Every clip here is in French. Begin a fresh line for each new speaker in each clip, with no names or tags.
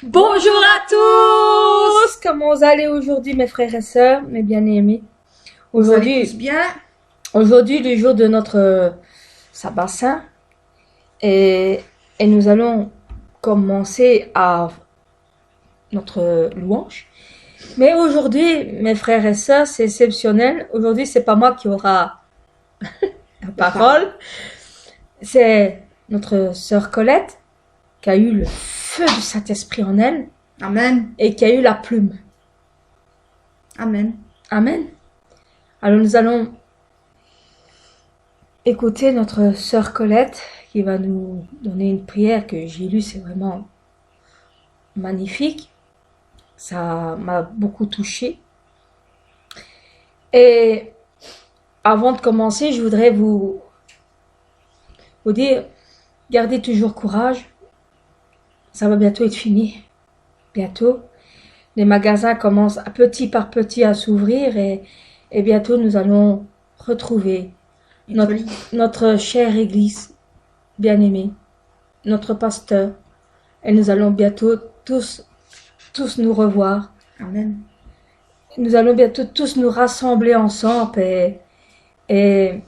Bonjour à tous! Comment vous allez aujourd'hui, mes frères et sœurs, mes bien-aimés?
Vous allez tous bien?
Aujourd'hui, le jour de notre sabbat saint, et nous allons commencer à notre louange. Mais aujourd'hui, mes frères et sœurs, c'est exceptionnel. Aujourd'hui, c'est pas moi qui aura la parole. C'est notre sœur Colette qui a eu le feu du Saint-Esprit en elle.
Amen.
Et qui a eu la plume.
Amen.
Amen. Alors nous allons écouter notre sœur Colette qui va nous donner une prière que j'ai lue, c'est vraiment magnifique. Ça m'a beaucoup touchée. Et avant de commencer, je voudrais vous dire, gardez toujours courage. Ça va bientôt être fini. Bientôt. Les magasins commencent petit par petit à s'ouvrir et bientôt nous allons retrouver notre chère église bien-aimée, notre pasteur. Et nous allons bientôt tous nous revoir.
Amen.
Nous allons bientôt tous nous rassembler ensemble et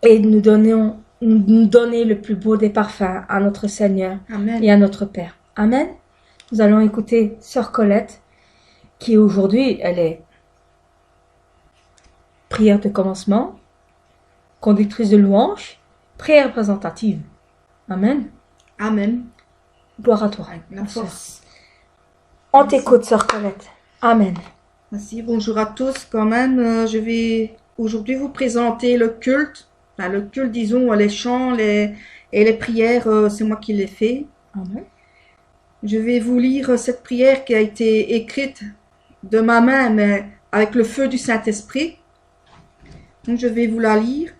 nous donner le plus beau des parfums à notre Seigneur.
Amen.
Et à notre Père. Amen. Nous allons écouter sœur Colette, qui aujourd'hui, elle est prière de commencement, conductrice de louange, prière représentative. Amen.
Amen.
Gloire à toi.
La force.
On t'écoute, sœur Colette. Amen.
Merci. Bonjour à tous. Quand même, je vais aujourd'hui vous présenter le culte. Enfin, le culte, disons, les chants et les prières, c'est moi qui les fais.
Amen.
Je vais vous lire cette prière qui a été écrite de ma main, mais avec le feu du Saint-Esprit. Donc, je vais vous la lire.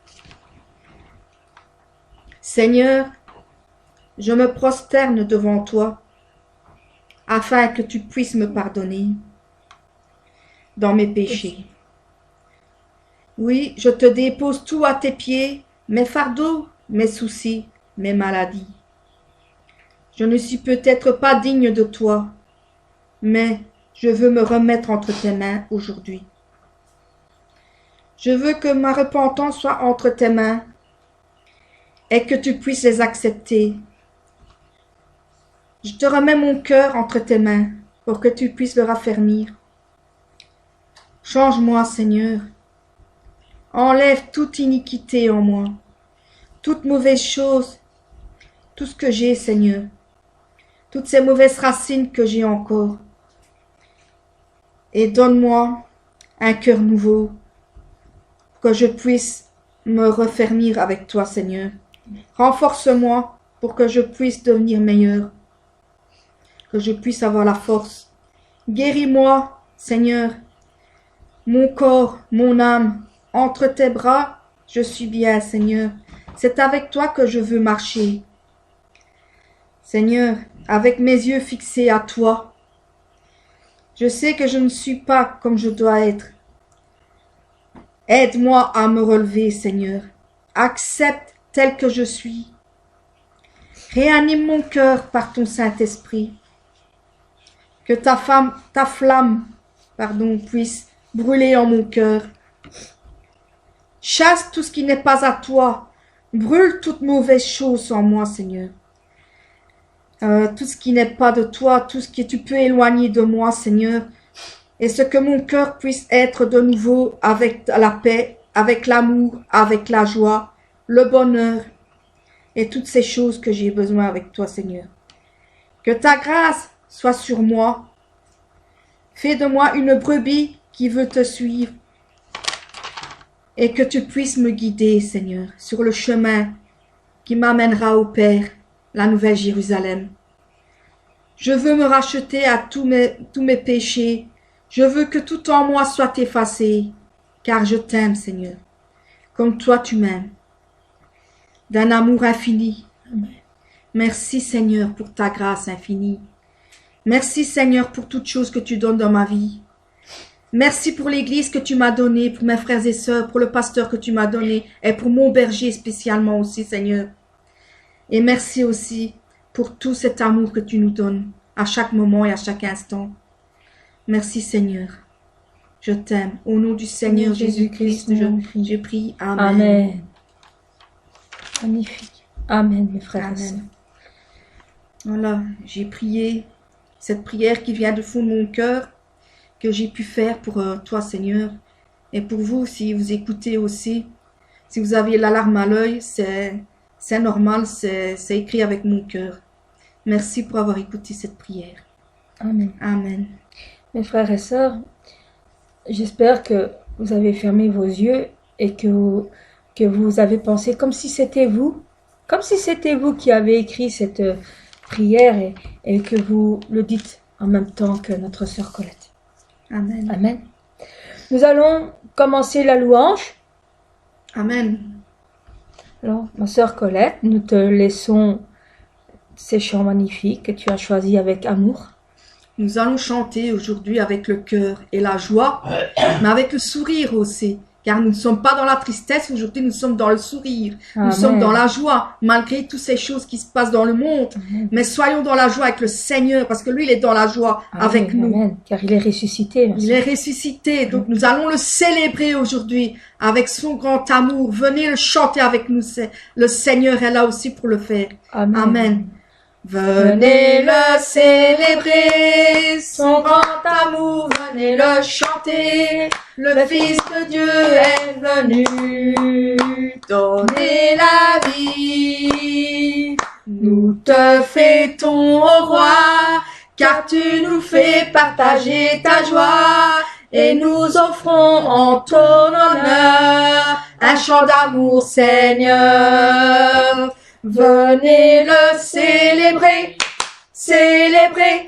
Seigneur, je me prosterne devant toi, afin que tu puisses me pardonner dans mes péchés. Oui, je te dépose tout à tes pieds, mes fardeaux, mes soucis, mes maladies. Je ne suis peut-être pas digne de toi, mais je veux me remettre entre tes mains aujourd'hui. Je veux que ma repentance soit entre tes mains et que tu puisses les accepter. Je te remets mon cœur entre tes mains pour que tu puisses le raffermir. Change-moi, Seigneur. Enlève toute iniquité en moi, toute mauvaise chose, tout ce que j'ai, Seigneur. Toutes ces mauvaises racines que j'ai encore. Et donne-moi un cœur nouveau, pour que je puisse me refermir avec toi, Seigneur. Renforce-moi pour que je puisse devenir meilleur, que je puisse avoir la force. Guéris-moi, Seigneur, mon corps, mon âme, entre tes bras, je suis bien, Seigneur. C'est avec toi que je veux marcher. Seigneur, avec mes yeux fixés à toi, je sais que je ne suis pas comme je dois être. Aide-moi à me relever, Seigneur. Accepte tel que je suis. Réanime mon cœur par ton Saint-Esprit. Que ta flamme, puisse brûler en mon cœur. Chasse tout ce qui n'est pas à toi. Brûle toute mauvaise chose en moi, Seigneur. Tout ce qui n'est pas de toi, tout ce que tu peux éloigner de moi, Seigneur, et ce que mon cœur puisse être de nouveau avec la paix, avec l'amour, avec la joie, le bonheur, et toutes ces choses que j'ai besoin avec toi, Seigneur. Que ta grâce soit sur moi. Fais de moi une brebis qui veut te suivre, et que tu puisses me guider, Seigneur, sur le chemin qui m'amènera au Père, la Nouvelle Jérusalem. Je veux me racheter à tous mes péchés. Je veux que tout en moi soit effacé, car je t'aime, Seigneur, comme toi tu m'aimes, d'un amour infini. Merci, Seigneur, pour ta grâce infinie. Merci, Seigneur, pour toutes choses que tu donnes dans ma vie. Merci pour l'église que tu m'as donnée, pour mes frères et sœurs, pour le pasteur que tu m'as donné, et pour mon berger spécialement aussi, Seigneur. Et merci aussi pour tout cet amour que tu nous donnes. à chaque moment et à chaque instant. Merci Seigneur. Je t'aime. Au nom du Seigneur Jésus-Christ, je prie. Amen.
Amen. Magnifique. Amen, mes frères et sœurs.
Amen. Voilà, j'ai prié cette prière qui vient du fond de mon cœur, que j'ai pu faire pour toi Seigneur. Et pour vous, si vous écoutez aussi, si vous avez la larme à l'œil, c'est normal, c'est écrit avec mon cœur. Merci pour avoir écouté cette prière.
Amen.
Amen.
Mes frères et sœurs, j'espère que vous avez fermé vos yeux et que vous avez pensé comme si c'était vous qui avez écrit cette prière et que vous le dites en même temps que notre sœur Colette.
Amen.
Amen. Nous allons commencer la louange.
Amen.
Alors, ma sœur Colette, nous te laissons ces chants magnifiques que tu as choisis avec amour.
Nous allons chanter aujourd'hui avec le cœur et la joie, mais avec le sourire aussi. Car nous ne sommes pas dans la tristesse, aujourd'hui nous sommes dans le sourire.
Amen.
Nous sommes dans la joie, malgré toutes ces choses qui se passent dans le monde.
Amen.
Mais soyons dans la joie avec le Seigneur, parce que lui, il est dans la joie avec nous.
Amen. Car il est ressuscité.
Il est ressuscité, donc nous allons le célébrer aujourd'hui avec son grand amour. Venez le chanter avec nous, le Seigneur est là aussi pour le faire.
Amen.
Amen. Venez le célébrer, son grand amour, venez le chanter. Le Fils de Dieu est venu donner la vie. Nous te fêtons, ô roi, car tu nous fais partager ta joie. Et nous offrons en ton honneur un chant d'amour, Seigneur. Venez le célébrer, célébrer,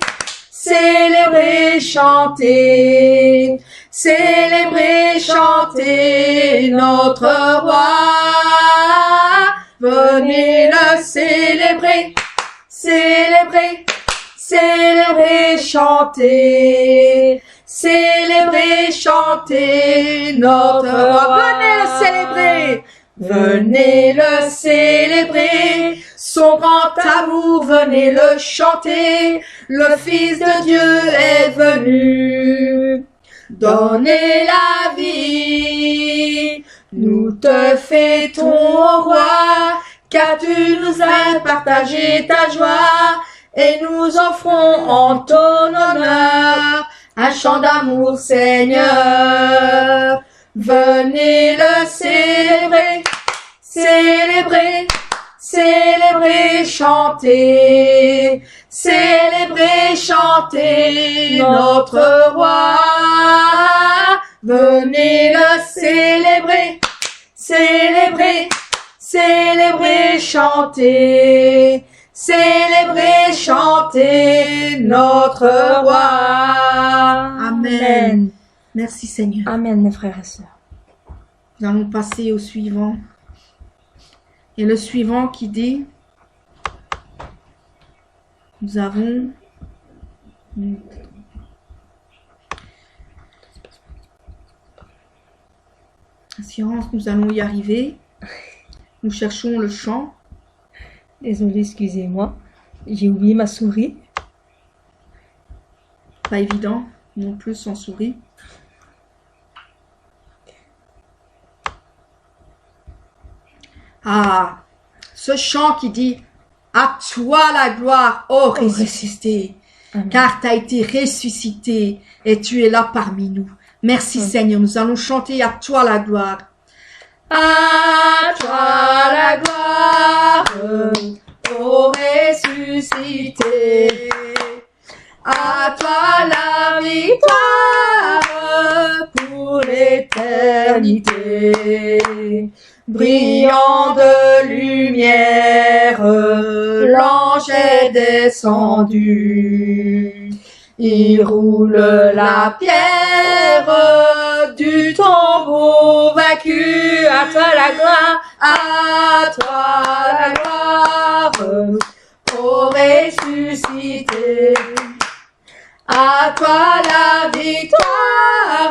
célébrer, chanter, célébrer, chanter notre roi. Venez le célébrer, célébrer, célébrer, chanter, célébrer, chanter notre roi. Venez le célébrer. Venez le célébrer, son grand amour, venez le chanter, le Fils de Dieu est venu donner la vie. Nous te fêtons, ô roi, car tu nous as partagé ta joie, et nous offrons en ton honneur un chant d'amour, Seigneur. Venez le célébrer, célébrer, célébrer, chanter, célébrer, chanter notre roi. Venez le célébrer, célébrer, célébrer, chanter, célébrer, chanter notre roi. Amen. Merci Seigneur.
Amen, mes frères et sœurs.
Nous allons passer au suivant. Et le suivant qui dit, nous avons assurance, nous allons y arriver. Nous cherchons le chant.
Désolée, excusez-moi. J'ai oublié ma souris.
Pas évident non plus sans souris. Ah, ce chant qui dit « À toi la gloire, ô ressuscité, car tu as été ressuscité et tu es là parmi nous. » Merci Seigneur, nous allons chanter « À toi la gloire ». À toi la gloire, ô ressuscité, à toi la victoire pour l'éternité. Brillant de lumière, l'ange est descendu. Il roule la pierre du tombeau vaincu. À toi la gloire, à toi la gloire, ô ressuscité. À toi la victoire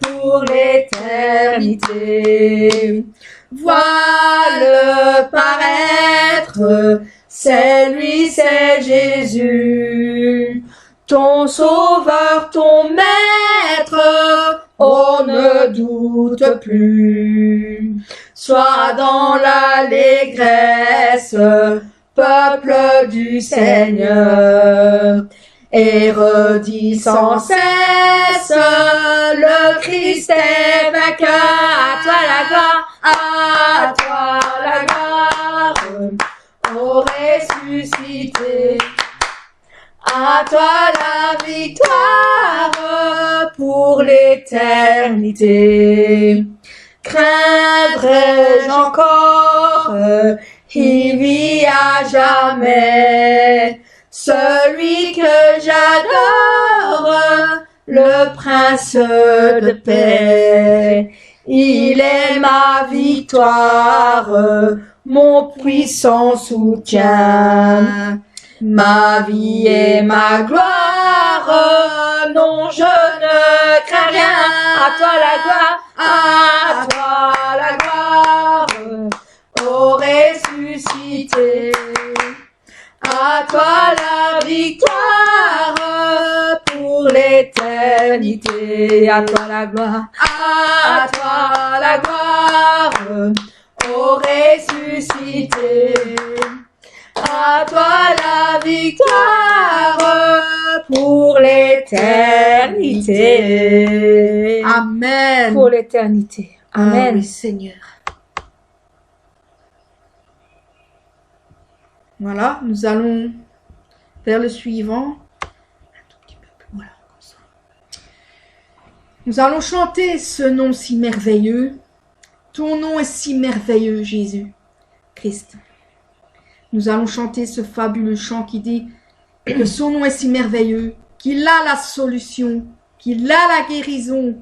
pour l'éternité. Vois-le paraître
c'est lui, c'est Jésus. Ton sauveur, ton maître, on ne doute plus. Sois dans l'allégresse, peuple du Seigneur, et redis sans cesse, le Christ est vainqueur. À toi la gloire, à toi la gloire, ô ressuscité. À toi la victoire pour l'éternité. Craindrai-je encore, il vit à jamais, celui que j'adore, le prince de paix. Il est ma victoire, mon puissant soutien. Ma vie et ma gloire, non je ne crains rien. À toi la gloire, à toi la gloire, ô ressuscité. À toi la victoire pour l'éternité. À toi la gloire, à toi la gloire, ô ressuscité. À toi la victoire pour l'éternité.
Amen.
Pour l'éternité. Amen.
Oui, Seigneur. Voilà, nous allons vers le suivant. Voilà, comme ça. Nous allons chanter ce nom si merveilleux. Ton nom est si merveilleux, Jésus Christ. Nous allons chanter ce fabuleux chant qui dit que son nom est si merveilleux, qu'il a la solution, qu'il a la guérison.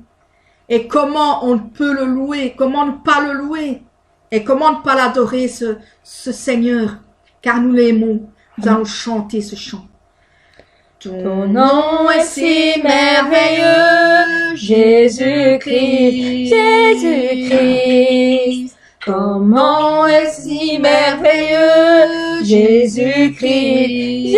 Et comment on peut le louer, comment ne pas le louer, et comment ne pas l'adorer, ce Seigneur, car nous l'aimons. Nous allons chanter ce chant.
Ton nom est si merveilleux, Jésus-Christ, Jésus-Christ. Comment est si merveilleux, Jésus-Christ,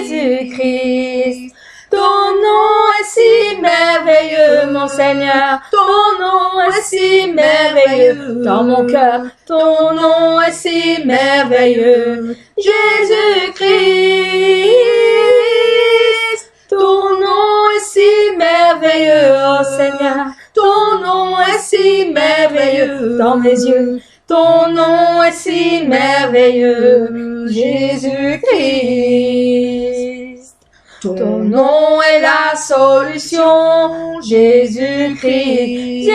Jésus-Christ. Ton nom est si merveilleux, mon Seigneur. Ton nom est si merveilleux dans mon cœur. Ton nom est si merveilleux, Jésus-Christ. Ton nom est si merveilleux, oh Seigneur. Ton nom est si merveilleux dans mes yeux. Ton nom est si merveilleux, Jésus-Christ. Ton nom est la solution, Jésus-Christ,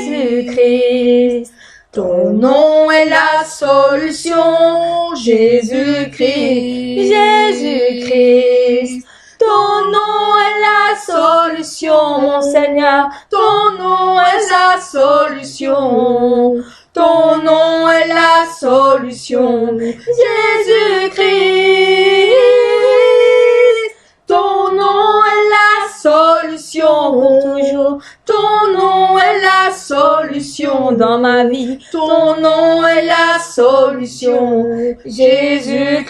Jésus-Christ. Ton nom est la solution, Jésus-Christ, Jésus-Christ. Ton nom est la solution, mon Seigneur. Ton nom est la solution. Ton nom est la solution, Jésus-Christ. Ton nom est la solution pour toujours. Ton nom est la solution dans ma vie. Ton nom est la solution, Jésus-Christ.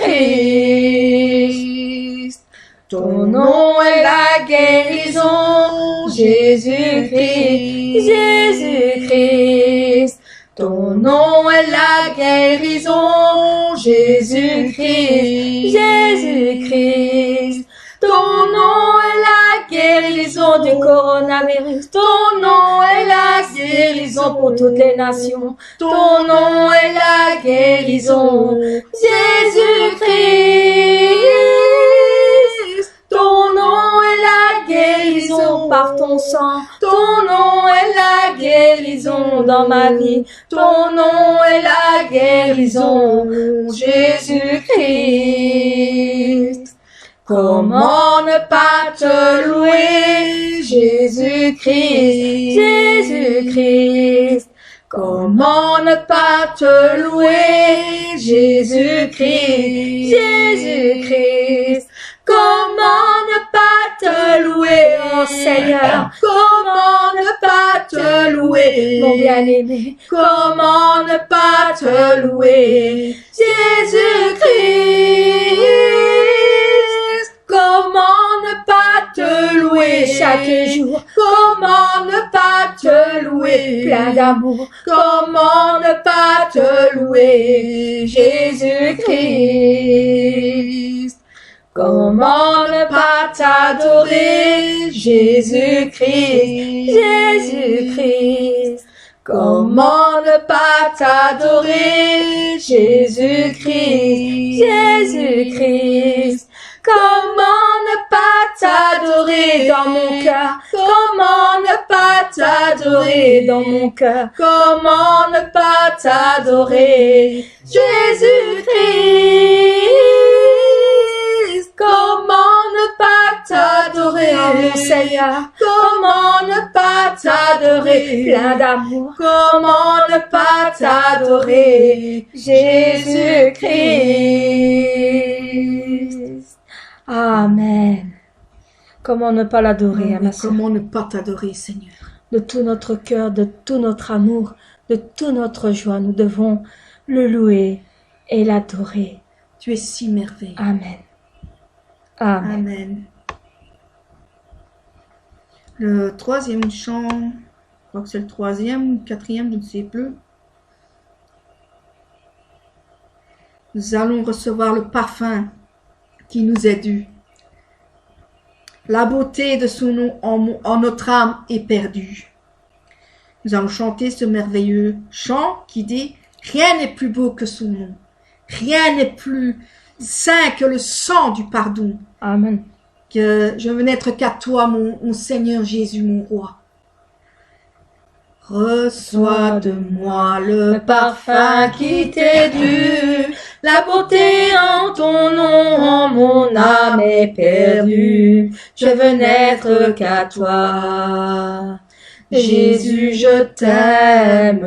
Ton nom est la guérison, Jésus-Christ, Jésus-Christ. Ton nom est la guérison, Jésus-Christ, Jésus-Christ. Ton nom est la guérison du coronavirus. Ton nom est la guérison pour toutes les nations. Ton nom est la guérison, Jésus-Christ. Ton nom est la guérison par ton sang. Ton nom est la guérison dans ma vie. Ton nom est la guérison, Jésus-Christ. Comment ne pas te louer, Jésus-Christ, Jésus-Christ. Comment ne pas te louer, Jésus-Christ, Jésus-Christ. Comment ne pas te louer, oh Seigneur? Comment
comment ne pas te louer?
mon bien-aimé,
Comment ne pas te louer? Jésus-Christ, comment ne pas te louer?
chaque jour,
Comment ne pas te louer?
plein d'amour,
Comment ne pas te louer? Jésus-Christ. Comment ne pas t'adorer? Jésus-Christ.
Jésus-Christ.
Comment ne pas t'adorer? Jésus-Christ.
Jésus-Christ.
Comment ne pas t'adorer
Dans mon cœur,
Comment ne pas t'adorer
dans mon cœur,
Comment ne pas t'adorer? Jésus-Christ. Comment ne pas t'adorer?
mon Seigneur,
Comment ne pas t'adorer?
plein d'amour,
Comment ne pas t'adorer? Jésus-Christ.
Amen. Comment ne pas l'adorer, ma sœur?
Comment ne pas t'adorer, Seigneur?
De tout notre cœur, de tout notre amour, de toute notre joie, nous devons le louer et l'adorer.
Tu es si merveilleux.
Amen. Amen.
Amen. Le troisième chant, je crois que c'est le troisième ou le quatrième, je ne sais plus. Nous allons recevoir le parfum qui nous est dû. La beauté de son nom en notre âme est perdue. Nous allons chanter ce merveilleux chant qui dit « Rien n'est plus beau que son nom. Rien n'est plus saint que le sang du pardon.
Amen.
Que je veux n'être qu'à toi, mon Seigneur Jésus, mon roi. Reçois de moi le parfum qui t'est dû. La beauté en ton nom, en mon âme est perdue. Je veux n'être qu'à toi. Jésus, je t'aime.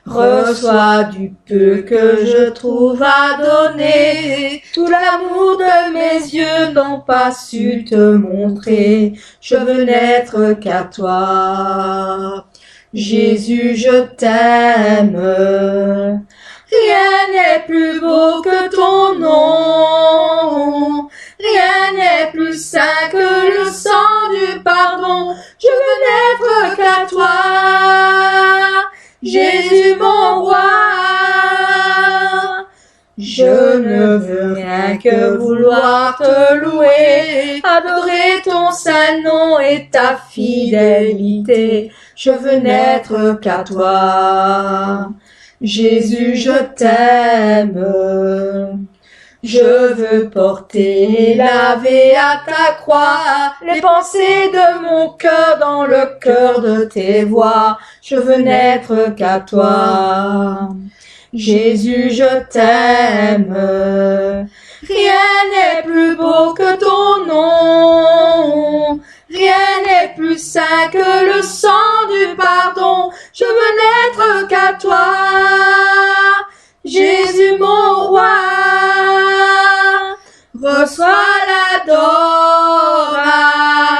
Reçois du peu que je trouve à donner. Tout l'amour de mes yeux n'ont pas su te montrer. Je veux n'être qu'à toi. Jésus, je t'aime. Rien n'est plus beau que ton nom. Rien n'est plus saint que le sang du pardon. Je veux n'être qu'à toi. Jésus mon roi, je ne veux rien que vouloir te louer, adorer ton saint nom et ta fidélité. Je veux n'être qu'à toi. Jésus, je t'aime. Je veux porter et laver à ta croix les pensées de mon cœur dans le cœur de tes voies. Je veux n'être qu'à toi. Jésus, je t'aime. Rien n'est plus beau que ton nom. Rien n'est plus saint que le sang du pardon. Je veux n'être qu'à toi. Jésus mon roi, reçois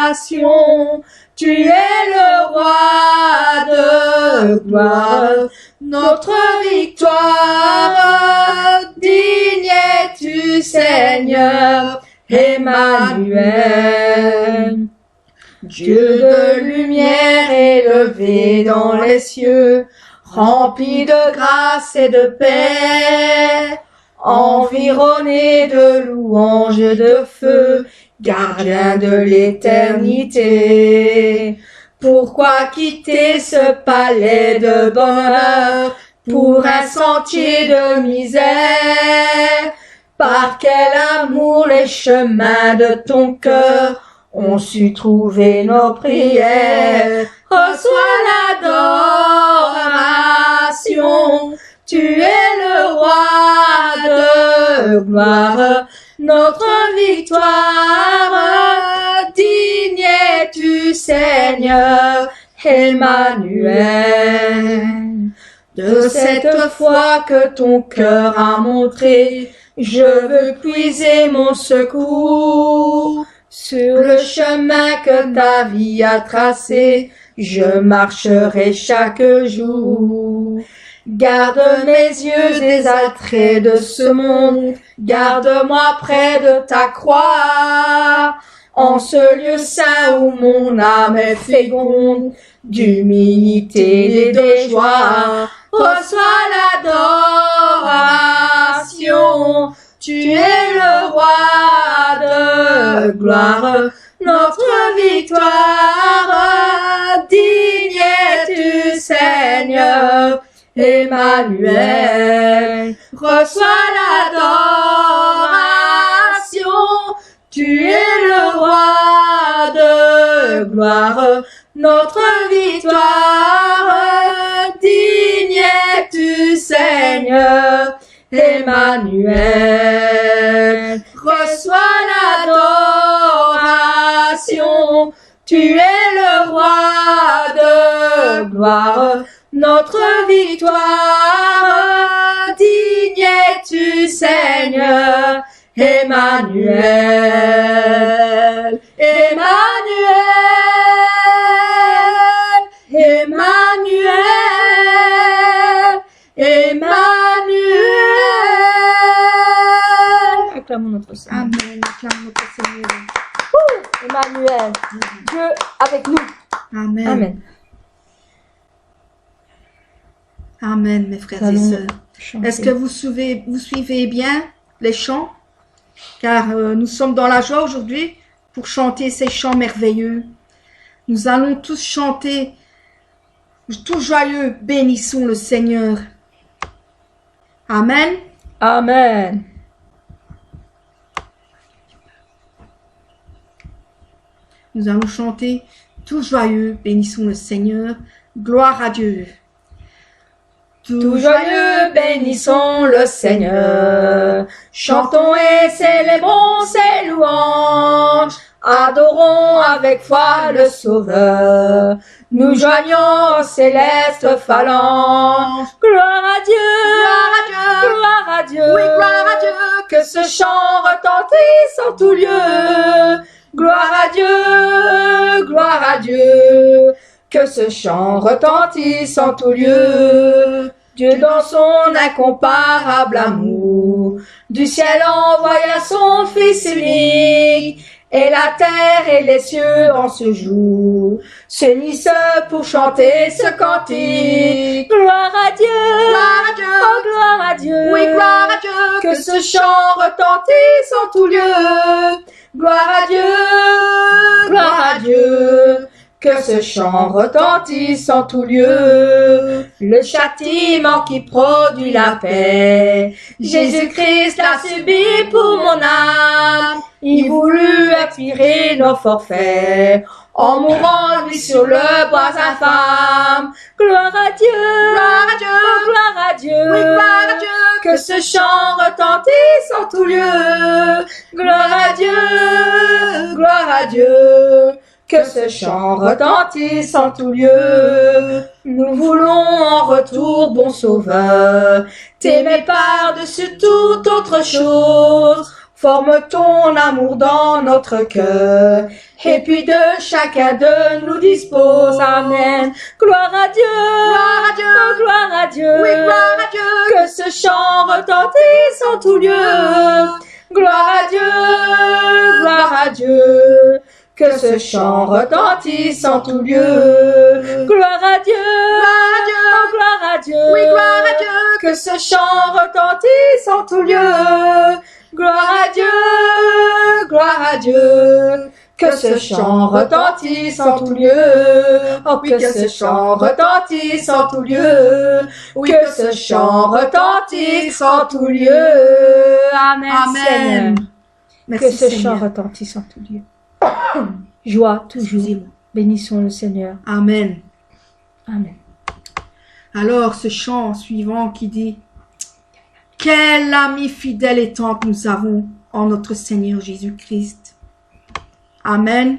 l'adoration. Tu es le roi de gloire, notre victoire. Digne es-tu, Seigneur, Emmanuel. Dieu de lumière élevé dans les cieux, rempli de grâce et de paix, environné de louanges et de feu, gardien de l'éternité. Pourquoi quitter ce palais de bonheur pour un sentier de misère? Par quel amour les chemins de ton cœur ont su trouver nos prières. Reçois l'adoration, tu es le roi de gloire, notre victoire. Digne es-tu, Seigneur, Emmanuel. De cette foi que ton cœur a montré, je veux puiser mon secours
Sur le chemin que ta vie a tracé, je marcherai chaque jour. Garde mes yeux des attraits de ce monde, garde-moi près de ta croix. En ce lieu saint où mon âme est féconde, d'humilité et de joie, reçois l'adoration. Tu es le roi de gloire, notre victoire. Digne es-tu, Seigneur, Emmanuel. Reçois l'adoration. Tu es le roi de gloire, notre victoire. Digne es-tu, Seigneur, Emmanuel. Reçois l'adoration. Tu es le roi de gloire, notre victoire. Digne es-tu, Seigneur, Emmanuel. Emmanuel. Emmanuel. Emmanuel. Acclamons notre Seigneur.
Amen. Acclame notre Seigneur.
Emmanuel, Dieu avec nous.
Amen.
Amen.
Amen, mes frères et
Allons
sœurs.
chanter.
Est-ce que vous suivez bien les chants? Car nous sommes dans la joie aujourd'hui pour chanter ces chants merveilleux. Nous allons tous chanter, tous joyeux, bénissons le Seigneur. Amen.
Amen.
Nous allons chanter tous joyeux, bénissons le Seigneur. Gloire à Dieu.
Tout joyeux, bénissons le Seigneur. Chantons et célébrons ses louanges. Adorons avec foi le Sauveur. Nous joignons aux célestes phalanges. Gloire à Dieu.
Gloire à Dieu.
Gloire à Dieu.
Oui, gloire à Dieu.
Que ce chant retentisse en tout lieu. Gloire à Dieu. Gloire à Dieu. Que ce chant retentisse en tout lieu. Dieu dans son incomparable amour, du ciel envoya son Fils unique, et la terre et les cieux en ce jour s'unissent pour chanter ce cantique. Gloire à Dieu,
Gloire à Dieu.
oh gloire à Dieu,
Oui, gloire à Dieu.
que ce chant retentisse en tout lieu. Gloire à Dieu, gloire à Dieu. Que ce chant retentisse en tout lieu. Le châtiment qui produit la paix, Jésus-Christ l'a subi pour mon âme. Il voulut expirer nos forfaits, en mourant lui sur le bois infâme. Gloire à Dieu,
Gloire à Dieu.
oh, gloire à Dieu.
Oui, gloire à Dieu.
Que ce chant retentisse en tout lieu. Gloire à Dieu, gloire à Dieu. Que ce chant retentisse en tout lieu. Nous voulons en retour, bon Sauveur, t'aimer par-dessus toute autre chose. Forme ton amour dans notre cœur, et puis de chacun de nous dispose. Amen. Gloire à Dieu.
Gloire à Dieu.
Oh, gloire à Dieu.
Oui, gloire à Dieu.
Que ce chant retentisse en tout lieu. Gloire à Dieu. Gloire à Dieu. Que ce chant retentisse en tout lieu. Gloire à Dieu.
Gloire à Dieu.
Oh, gloire à Dieu.
Oui, gloire à Dieu.
Que ce chant retentisse en tout lieu. Gloire à Dieu. Gloire à Dieu. Que ce chant retentisse en tout lieu. Oh, que ce chant retentisse en tout lieu. Oui, que ce chant retentisse en tout lieu. Amen. Seigneur.
Amen.
Que
Merci
ce chant
Seigneur.
retentisse en tout lieu. Joie toujours.
Excusez-moi.
Bénissons le Seigneur.
Amen.
Amen.
Alors, ce chant suivant qui dit « Quel ami fidèle et tendre nous avons en notre Seigneur Jésus-Christ. » Amen.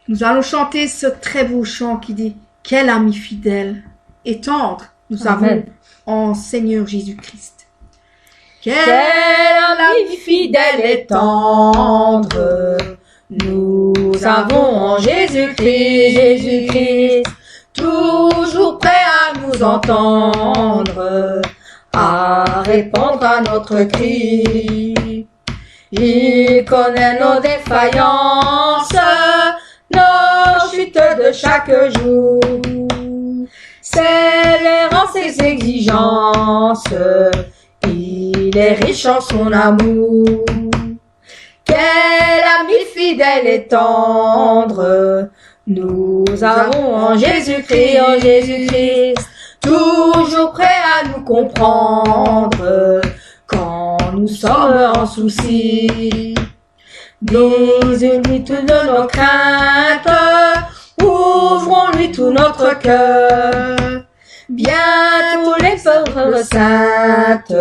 Nous allons chanter ce très beau chant qui dit « Quel ami fidèle et tendre nous
Amen.
avons en Seigneur Jésus-Christ. »
Quel ami ami fidèle et tendre, nous avons en Jésus-Christ, toujours prêt à nous entendre, à répondre à notre cri. Il connaît nos défaillances, nos chutes de chaque jour. C'est l'errance ses exigences, il est riche en son amour. Quel ami fidèle et tendre, nous avons en Jésus-Christ, toujours prêt à nous comprendre, quand nous sommes en souci. Disons-lui toutes nos craintes, ouvrons-lui tout notre cœur. Bientôt les œuvres saintes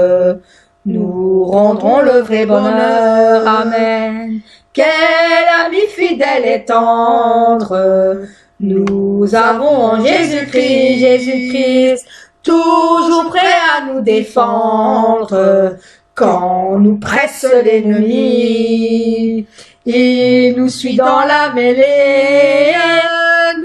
nous rendront le vrai bonheur. Amen. Quel ami fidèle et tendre, nous avons en Jésus-Christ, toujours prêt à nous défendre, quand nous presse l'ennemi. Il nous suit dans la mêlée,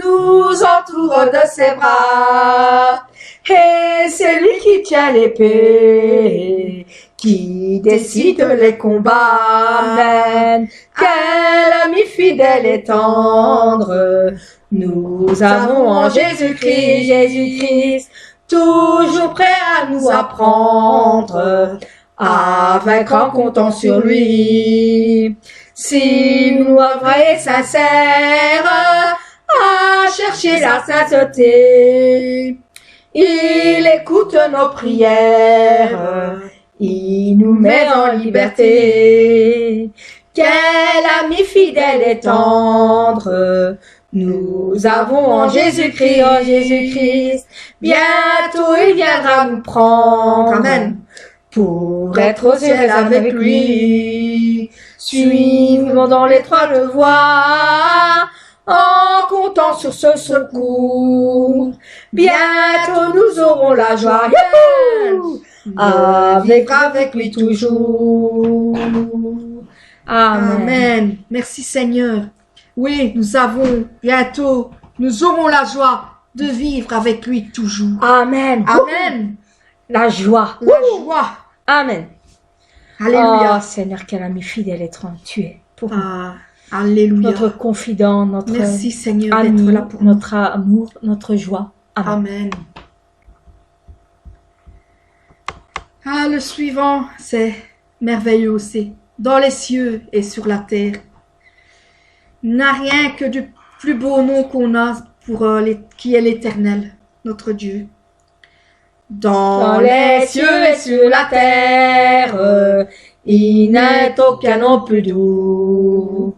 nous entoure de ses bras, et c'est lui qui tient l'épée, qui décide les combats. Amen. Quel ami fidèle et tendre, nous avons en Jésus-Christ, toujours prêt à nous apprendre, à vaincre en comptant sur lui. Si nous vrai et sincères, à chercher la sainteté, il écoute nos prières, il nous met en liberté. Quel ami fidèle et tendre, nous avons en Jésus-Christ, bientôt il viendra nous prendre. Amen. Pour être aux cieux avec lui, suivons dans l'étroite voie, en comptant sur ce secours. Bientôt nous aurons la joie, avec lui toujours. Amen.
Amen. Merci Seigneur. Oui, nous aurons la joie de vivre avec lui toujours.
Amen.
Amen.
La joie.
La joie.
Amen.
Alléluia.
Oh Seigneur, quel ami fidèle et tendre tu es pour nous.
Alléluia.
Notre confident, notre
Merci Seigneur
ami,
d'être là pour
notre amour, notre joie. Amen.
Amen. Le suivant, c'est merveilleux aussi. Dans les cieux et sur la terre. Il n'y a rien que du plus beau nom qu'on a qui est l'Éternel, notre Dieu.
Dans les cieux et sur la terre, il n'est aucun nom plus doux,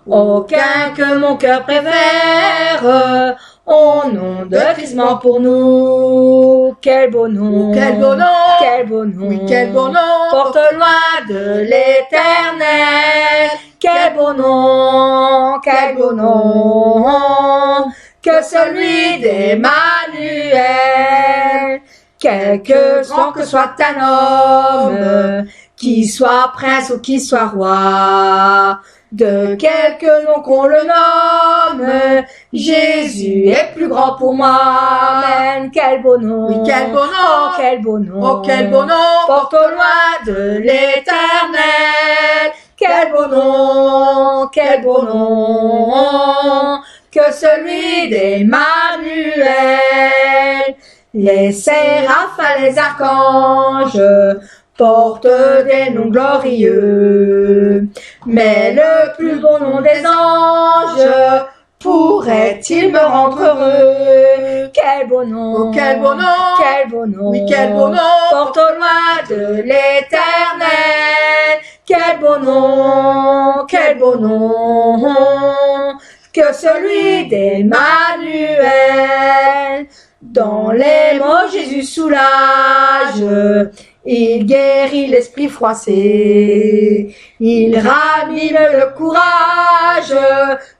aucun que mon cœur préfère, au nom de Christ pour nous. Quel beau nom,
quel beau nom,
quel beau nom,
oui, quel beau nom,
porte loin de l'Éternel. Quel beau nom, quel beau nom, que celui d'Emmanuel. Quelque temps que soit un homme, qui soit prince ou qui soit roi, de quelque nom qu'on le nomme, Jésus est plus grand pour moi. Amen. Quel beau nom,
oui, quel beau nom,
oh, quel beau nom,
oh, quel beau nom,
porte au loin de l'Éternel. Quel beau nom, quel beau nom, que celui d'Emmanuel. Les séraphins, les archanges portent des noms glorieux, mais le plus beau nom des anges pourrait-il me rendre heureux? Quel beau nom,
oh, quel beau nom,
quel beau nom,
oui, quel beau nom,
porte au loin de l'Éternel. Quel beau nom, que celui d'Emmanuel. Dans les mots Jésus soulage, il guérit l'esprit froissé, il ranime le courage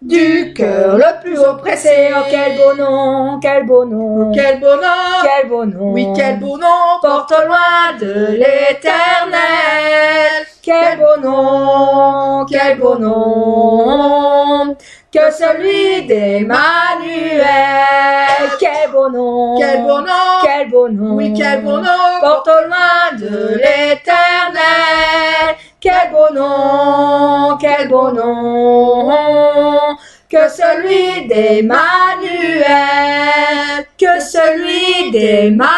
du cœur le plus oppressé. Oh quel beau nom, quel beau nom,
oh, quel beau nom,
quel beau nom,
oui, quel beau nom,
porte loin de l'Éternel. quel beau nom, quel beau nom, que celui d'Emmanuel. Quel beau nom,
Quel beau nom.
quel beau nom,
Oui, quel beau nom.
porte au loin de l'Éternel. Quel beau nom, quel beau nom, que celui d'Emmanuel, que celui d'Emmanuel,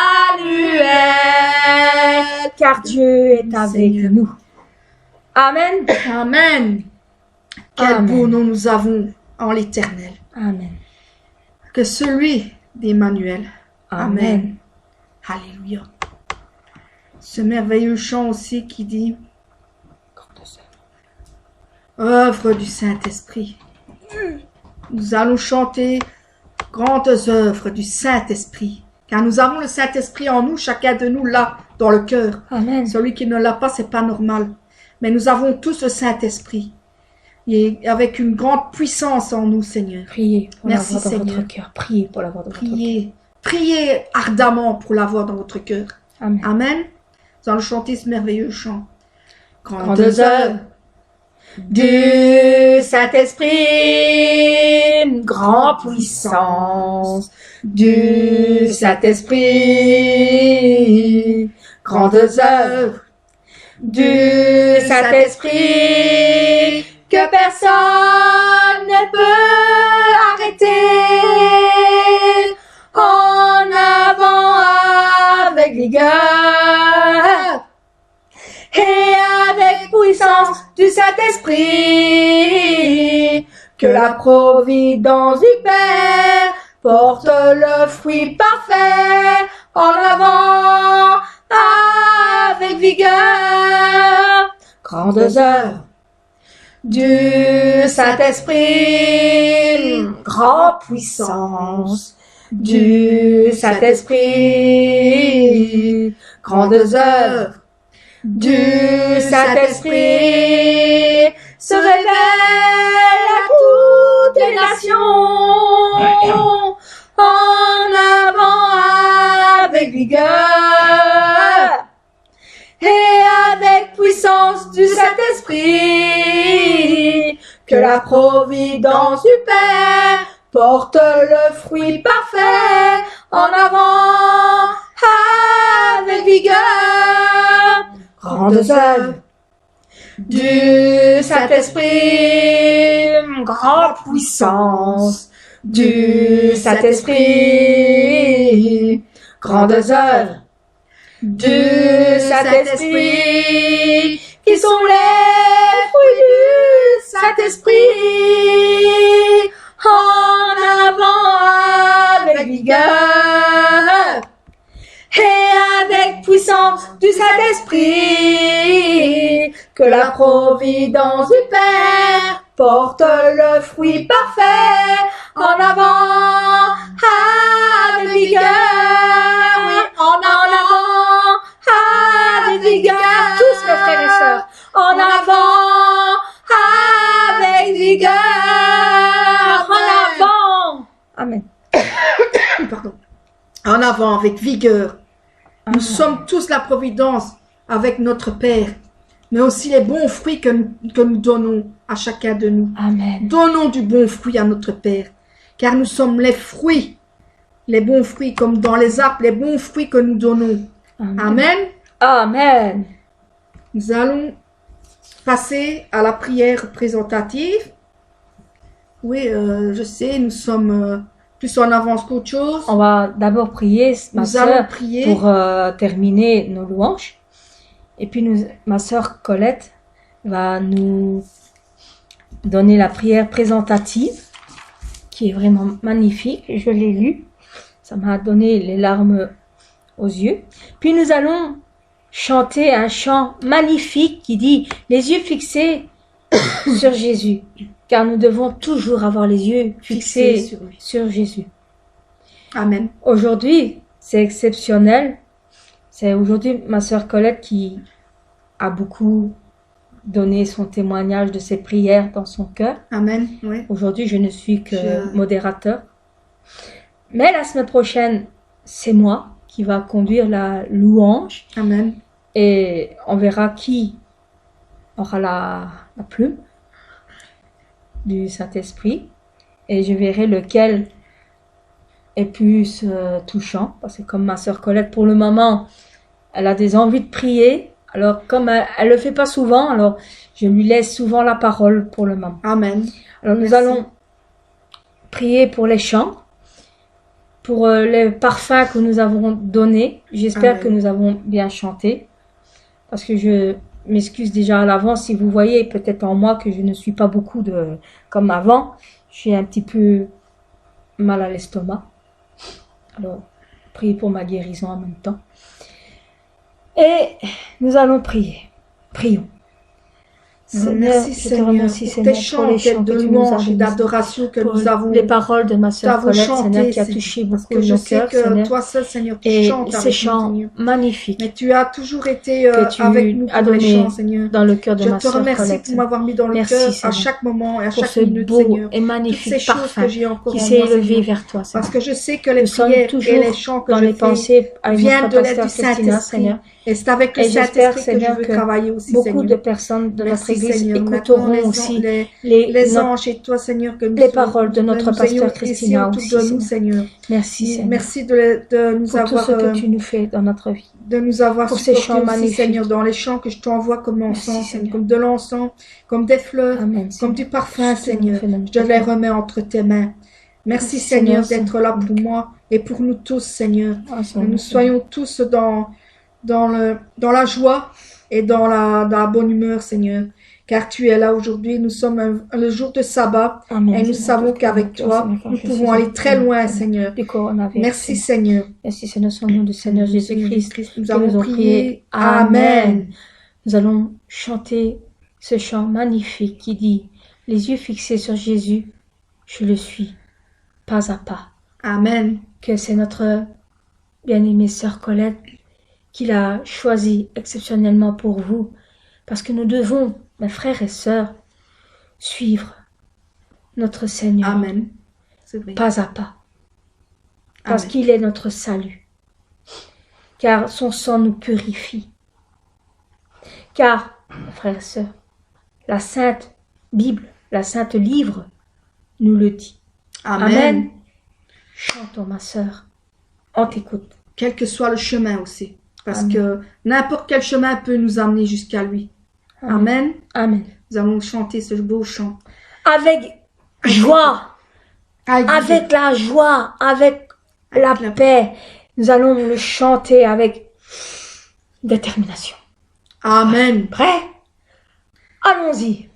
car Dieu est avec
Seigneur.
nous. Amen.
Amen. Quel
Amen.
beau nom nous avons en l'Éternel.
Amen.
Que celui d'Emmanuel.
Amen.
Alléluia. Ce merveilleux chant aussi qui dit œuvre du Saint-Esprit. Nous allons chanter grandes œuvres du Saint-Esprit. Car nous avons le Saint-Esprit en nous, chacun de nous là, dans le cœur.
Amen.
Celui qui ne l'a pas, c'est pas normal. Mais nous avons tous le Saint-Esprit. Et avec une grande puissance en nous, Seigneur.
Priez pour
Merci,
l'avoir dans
Seigneur.
votre cœur. Priez pour l'avoir dans votre cœur.
Priez. Priez ardemment pour l'avoir dans votre cœur.
Amen.
Amen. Nous allons chanter ce merveilleux chant.
Grandes œuvres du Saint-Esprit, grand puissance du Saint-Esprit, grandes œuvres du Saint-Esprit, que personne ne peut arrêter, en avant avec vigueur et avec puissance du Saint-Esprit, que la providence du Père porte le fruit parfait en avant avec vigueur. Grandes œuvres du Saint-Esprit, grande puissance du Saint-Esprit, grandes œuvres du Saint-Esprit se révèle à toutes les nations, en avant avec vigueur et avec puissance du Saint-Esprit, que la providence du Père porte le fruit parfait en avant avec vigueur. Grandes œuvres du Saint-Esprit, grande puissance du Saint-Esprit, grandes œuvres du Saint-Esprit, qui sont les fruits du Saint-Esprit, en avant avec vigueur et avec puissance du Saint-Esprit, que la providence du Père porte le fruit parfait en avant avec vigueur, oui, en avant avec vigueur, tous mes frères et sœurs, en avant avec vigueur, en avant. Amen.
Pardon. En avant avec vigueur. Nous sommes tous la providence avec notre Père, mais aussi les bons fruits que nous donnons à chacun de nous.
Amen.
Donnons du bon fruit à notre Père, car nous sommes les fruits, les bons fruits, comme dans les arbres, les bons fruits que nous donnons.
Amen.
Amen.
Amen.
Nous allons passer à la prière présentative. Oui, je sais, nous sommes plus en avance qu'autre chose.
On va d'abord prier, ma
Nous allons
sœur,
prier.
pour terminer nos louanges. Et puis ma sœur Colette va nous donner la prière présentative, qui est vraiment magnifique. Je l'ai lue. Ça m'a donné les larmes aux yeux. Puis nous allons chanter un chant magnifique qui dit « Les yeux fixés sur Jésus ». Car nous devons toujours avoir les yeux fixés
Fixés sur lui.
sur Jésus.
Amen.
Aujourd'hui, c'est exceptionnel. C'est aujourd'hui ma sœur Colette qui a beaucoup donné son témoignage de ses prières dans son cœur.
Amen. Oui.
Aujourd'hui, je ne suis que
Je-
modérateur. Mais la semaine prochaine, c'est moi qui va conduire la louange
Amen.
et on verra qui aura la plume du Saint-Esprit et je verrai lequel est plus touchant. Parce que comme ma sœur Colette, pour le moment, elle a des envies de prier. Alors, comme elle le fait pas souvent, alors je lui laisse souvent la parole pour le moment.
Amen.
Alors, nous
Merci.
allons prier pour les chants, pour les parfums que nous avons donnés. J'espère
Amen.
que nous avons bien chanté. Parce que je m'excuse déjà à l'avance si vous voyez peut-être en moi que je ne suis pas beaucoup comme avant. J'ai un petit peu mal à l'estomac. Alors, priez pour ma guérison en même temps. Et nous allons prier. Prions. Seigneur,
Merci
je te
Seigneur
remercie,
pour
Seigneur,
tes
pour les
chants
chants
de
que tu nous as
louange et
donnés,
d'adoration que
pour
nous avons
les paroles de ma sœur
t'avons
Colette,
chanté,
Seigneur, qui a
Seigneur,
touché
parce
beaucoup
que je
nos
sais
cœurs,
que
Seigneur.
toi seul, Seigneur, tu
Et
chantes
ces
avec nous,
chants
Seigneur.
magnifiques
Mais tu as toujours été
que tu
avec nous
as
pour les
donnés
chants, Seigneur.
dans le cœur de
Je
ma
te
sœur
remercie
Colette,
pour
Seigneur.
m'avoir mis dans le
Merci,
cœur à
Seigneur,
chaque moment et à
pour
chaque
ce
minute,
beau
Seigneur.
et
Toutes
magnifique
ces choses
parfum
que j'ai encore
qui
en
s'est
moi,
élevé
Seigneur.
vers toi, Seigneur.
Parce que je sais que les
Nous sommes
prières et
toujours
les chants que
dans
je
les
fais
pensées avec
viennent
notre
de l'aide
pasteur
du
Christina,
Saint-Esprit.
Seigneur.
Et c'est avec le
Et j'espère,
Saint-Esprit que je
Seigneur,
veux
que
travailler aussi,
beaucoup
Seigneur.
de personnes de notre
Merci,
église
Seigneur. Maintenant,
écouteront aussi
les
notre-
anges et toi, Seigneur, que nous
les paroles de notre
nous ayons
pasteur
ici
Christina
autour
aussi,
de nous,
Seigneur.
Seigneur.
Merci, Seigneur,
Merci de nous
pour tout
avoir,
ce que tu nous fais dans notre vie.
de nous avoir
pour ces
supportés
chants
aussi,
magnifiques.
Seigneur, dans les chants que je t'envoie comme
Merci,
encens,
Seigneur.
comme de l'encens, comme des fleurs,
Amen,
comme
Seigneur.
du parfum,
Ce que tu nous
Seigneur.
fais dans
Je
notre
les
vie.
remets entre tes mains. Merci,
Merci,
Seigneur,
Seigneur,
d'être là pour moi et pour nous tous, Seigneur.
Ah,
Que
Seigneur,
nous soyons tous dans la joie et dans la bonne humeur, Seigneur. Car tu es là aujourd'hui. Nous sommes le jour de sabbat
Amen,
et nous
Seigneur,
savons
tout
qu'avec
cœur,
toi,
Seigneur, quand
nous
je
pouvons
suis
aller
avec
très
toi,
loin,
Seigneur,
Seigneur.
du coronavirus,
Merci,
Seigneur.
Seigneur.
Merci, Seigneur, au nom du Seigneur Jésus-Christ.
Nous
que
avons prié.
prié.
Amen.
Nous allons chanter ce chant magnifique qui dit « Les yeux fixés sur Jésus, je le suis, pas à pas.
Amen. »
Que c'est notre bien-aimée sœur Colette qui l'a choisi exceptionnellement pour vous. Parce que nous devons, mes frères et sœurs, suivre notre Seigneur
Amen. C'est vrai.
pas à pas. Parce
Amen.
qu'il est notre salut. Car son sang nous purifie. Car, mes frères et sœurs, la Sainte Bible, la Sainte Livre nous le dit.
Amen.
Chantons, ma sœur. On t'écoute.
Quel que soit le chemin aussi. Parce
Amen.
que n'importe quel chemin peut nous amener jusqu'à lui. Amen.
Amen.
Nous allons chanter ce beau chant.
Avec joie, avec la joie, avec la paix, nous allons le chanter avec détermination.
Amen.
Prêt? Allons-y.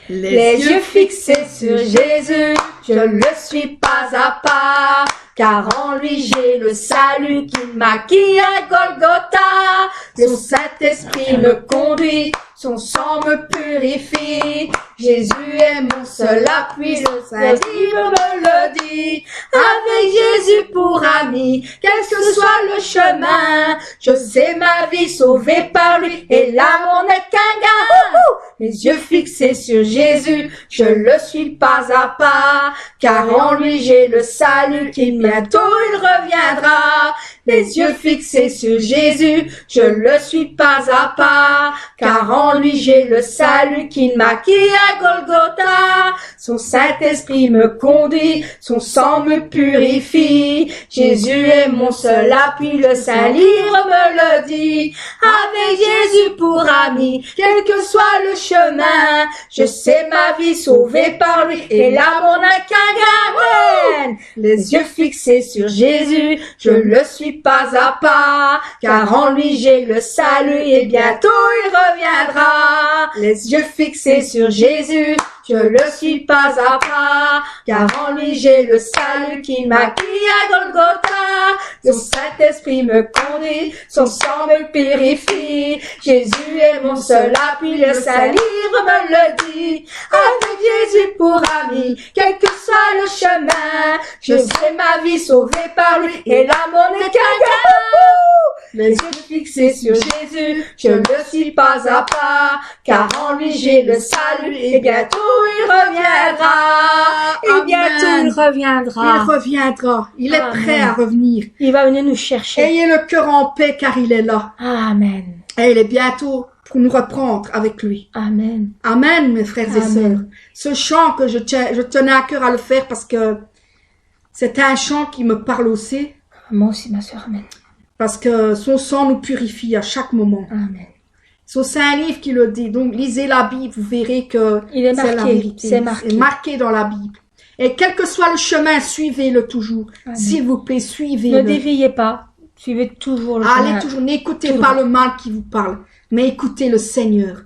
Les yeux fixés sur Jésus, je le suis pas à pas, car en lui j'ai le salut qui maquille à Golgotha. Son Saint-Esprit me conduit, son sang me purifie. Jésus est mon seul appui, le Saint-Livre me le dit. Avec Jésus pour ami, quel que soit le chemin, je sais ma vie sauvée par lui, et l'amour n'est qu'un gain. Les yeux fixés sur Jésus, je le suis pas à pas, car en lui j'ai le salut qui bientôt il reviendra. Les yeux fixés sur Jésus, je le suis pas à pas, car en lui j'ai le salut qui maquille à Golgotha. Son Saint-Esprit me conduit, son sang me purifie. Jésus est mon seul appui, le Saint-Livre me le dit. Avec Jésus pour ami, quel que soit le chemin, je sais ma vie sauvée par lui, et l'amour n'a qu'un gain. Les yeux fixés sur Jésus, je le suis pas à pas, car en lui j'ai le salut, et bientôt il reviendra. Les yeux fixés sur Jésus, je le suis pas à pas, car en lui j'ai le salut qui maquille à Golgotha. Son Saint-Esprit me conduit, son sang me purifie. Jésus est mon seul appui, le Saint-Livre me le dit. Avec Jésus pour ami, quel que soit le chemin, je sais ma vie sauvée par lui, et l'amour n'est qu'un gain. Les yeux fixés sur Jésus, je ne suis pas à pas, car en lui j'ai le salut, et bientôt il reviendra.
Et bientôt il reviendra.
Il reviendra. Il est
Amen.
prêt à revenir.
Il va venir nous chercher.
Ayez le cœur en paix, car il est là.
Amen.
Et il est bientôt pour nous reprendre avec lui.
Amen.
Amen, mes frères et
Amen.
sœurs. Ce chant que je tenais à cœur à le faire parce que c'est un chant qui me parle aussi.
Moi aussi, ma sœur. Amen.
Parce que son sang nous purifie à chaque moment.
Amen.
C'est un livre qui le dit. Donc, lisez la Bible, vous verrez que
Il est
c'est la
marqué.
vérité.
C'est marqué.
C'est marqué dans la Bible. Et quel que soit le chemin, suivez-le toujours.
Amen.
S'il vous plaît,
Ne
suivez-le.
déviez pas. Suivez toujours le
Allez
chemin.
toujours, n'écoutez
Tout
pas
droit.
le mal qui vous parle, mais écoutez le Seigneur.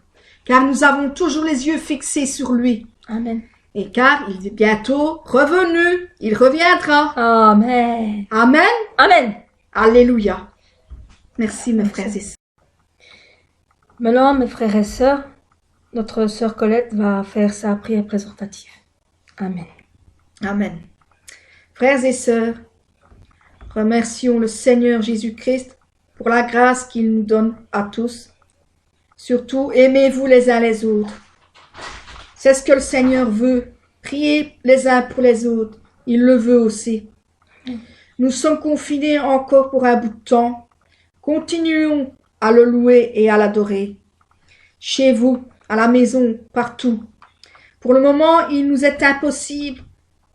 Car nous avons toujours les yeux fixés sur lui.
Amen.
Et car il est bientôt revenu. Il reviendra.
Amen.
Amen.
Amen.
Alléluia. Merci, mes
Merci.
frères et sœurs.
Maintenant, mes frères et sœurs, notre sœur Colette va faire sa prière présentative. Amen.
Amen. Frères et sœurs, remercions le Seigneur Jésus-Christ pour la grâce qu'il nous donne à tous. Surtout, aimez-vous les uns les autres. C'est ce que le Seigneur veut. Priez les uns pour les autres. Il le veut aussi. Nous sommes confinés encore pour un bout de temps. Continuons à le louer et à l'adorer. Chez vous, à la maison, partout. Pour le moment, il nous est impossible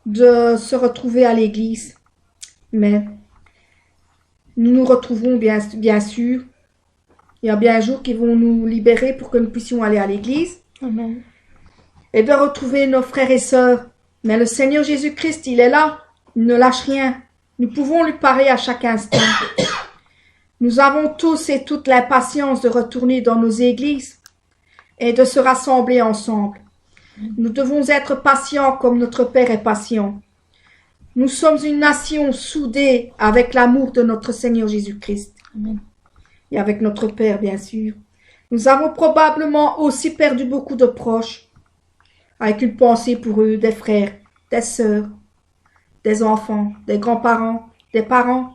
de se retrouver à l'église. Mais nous nous retrouverons bien sûr. Il y a bien un jour qui vont nous libérer pour que nous puissions aller à l'église
Amen.
et de retrouver nos frères et sœurs. Mais le Seigneur Jésus-Christ, il est là. Il ne lâche rien. Nous pouvons lui parler à chaque instant. Nous avons tous et toutes l'impatience de retourner dans nos églises et de se rassembler ensemble. Nous devons être patients comme notre Père est patient. Nous sommes une nation soudée avec l'amour de notre Seigneur Jésus-Christ.
Amen.
Et avec notre Père, bien sûr. Nous avons probablement aussi perdu beaucoup de proches, avec une pensée pour eux, des frères, des sœurs, des enfants, des grands-parents, des parents.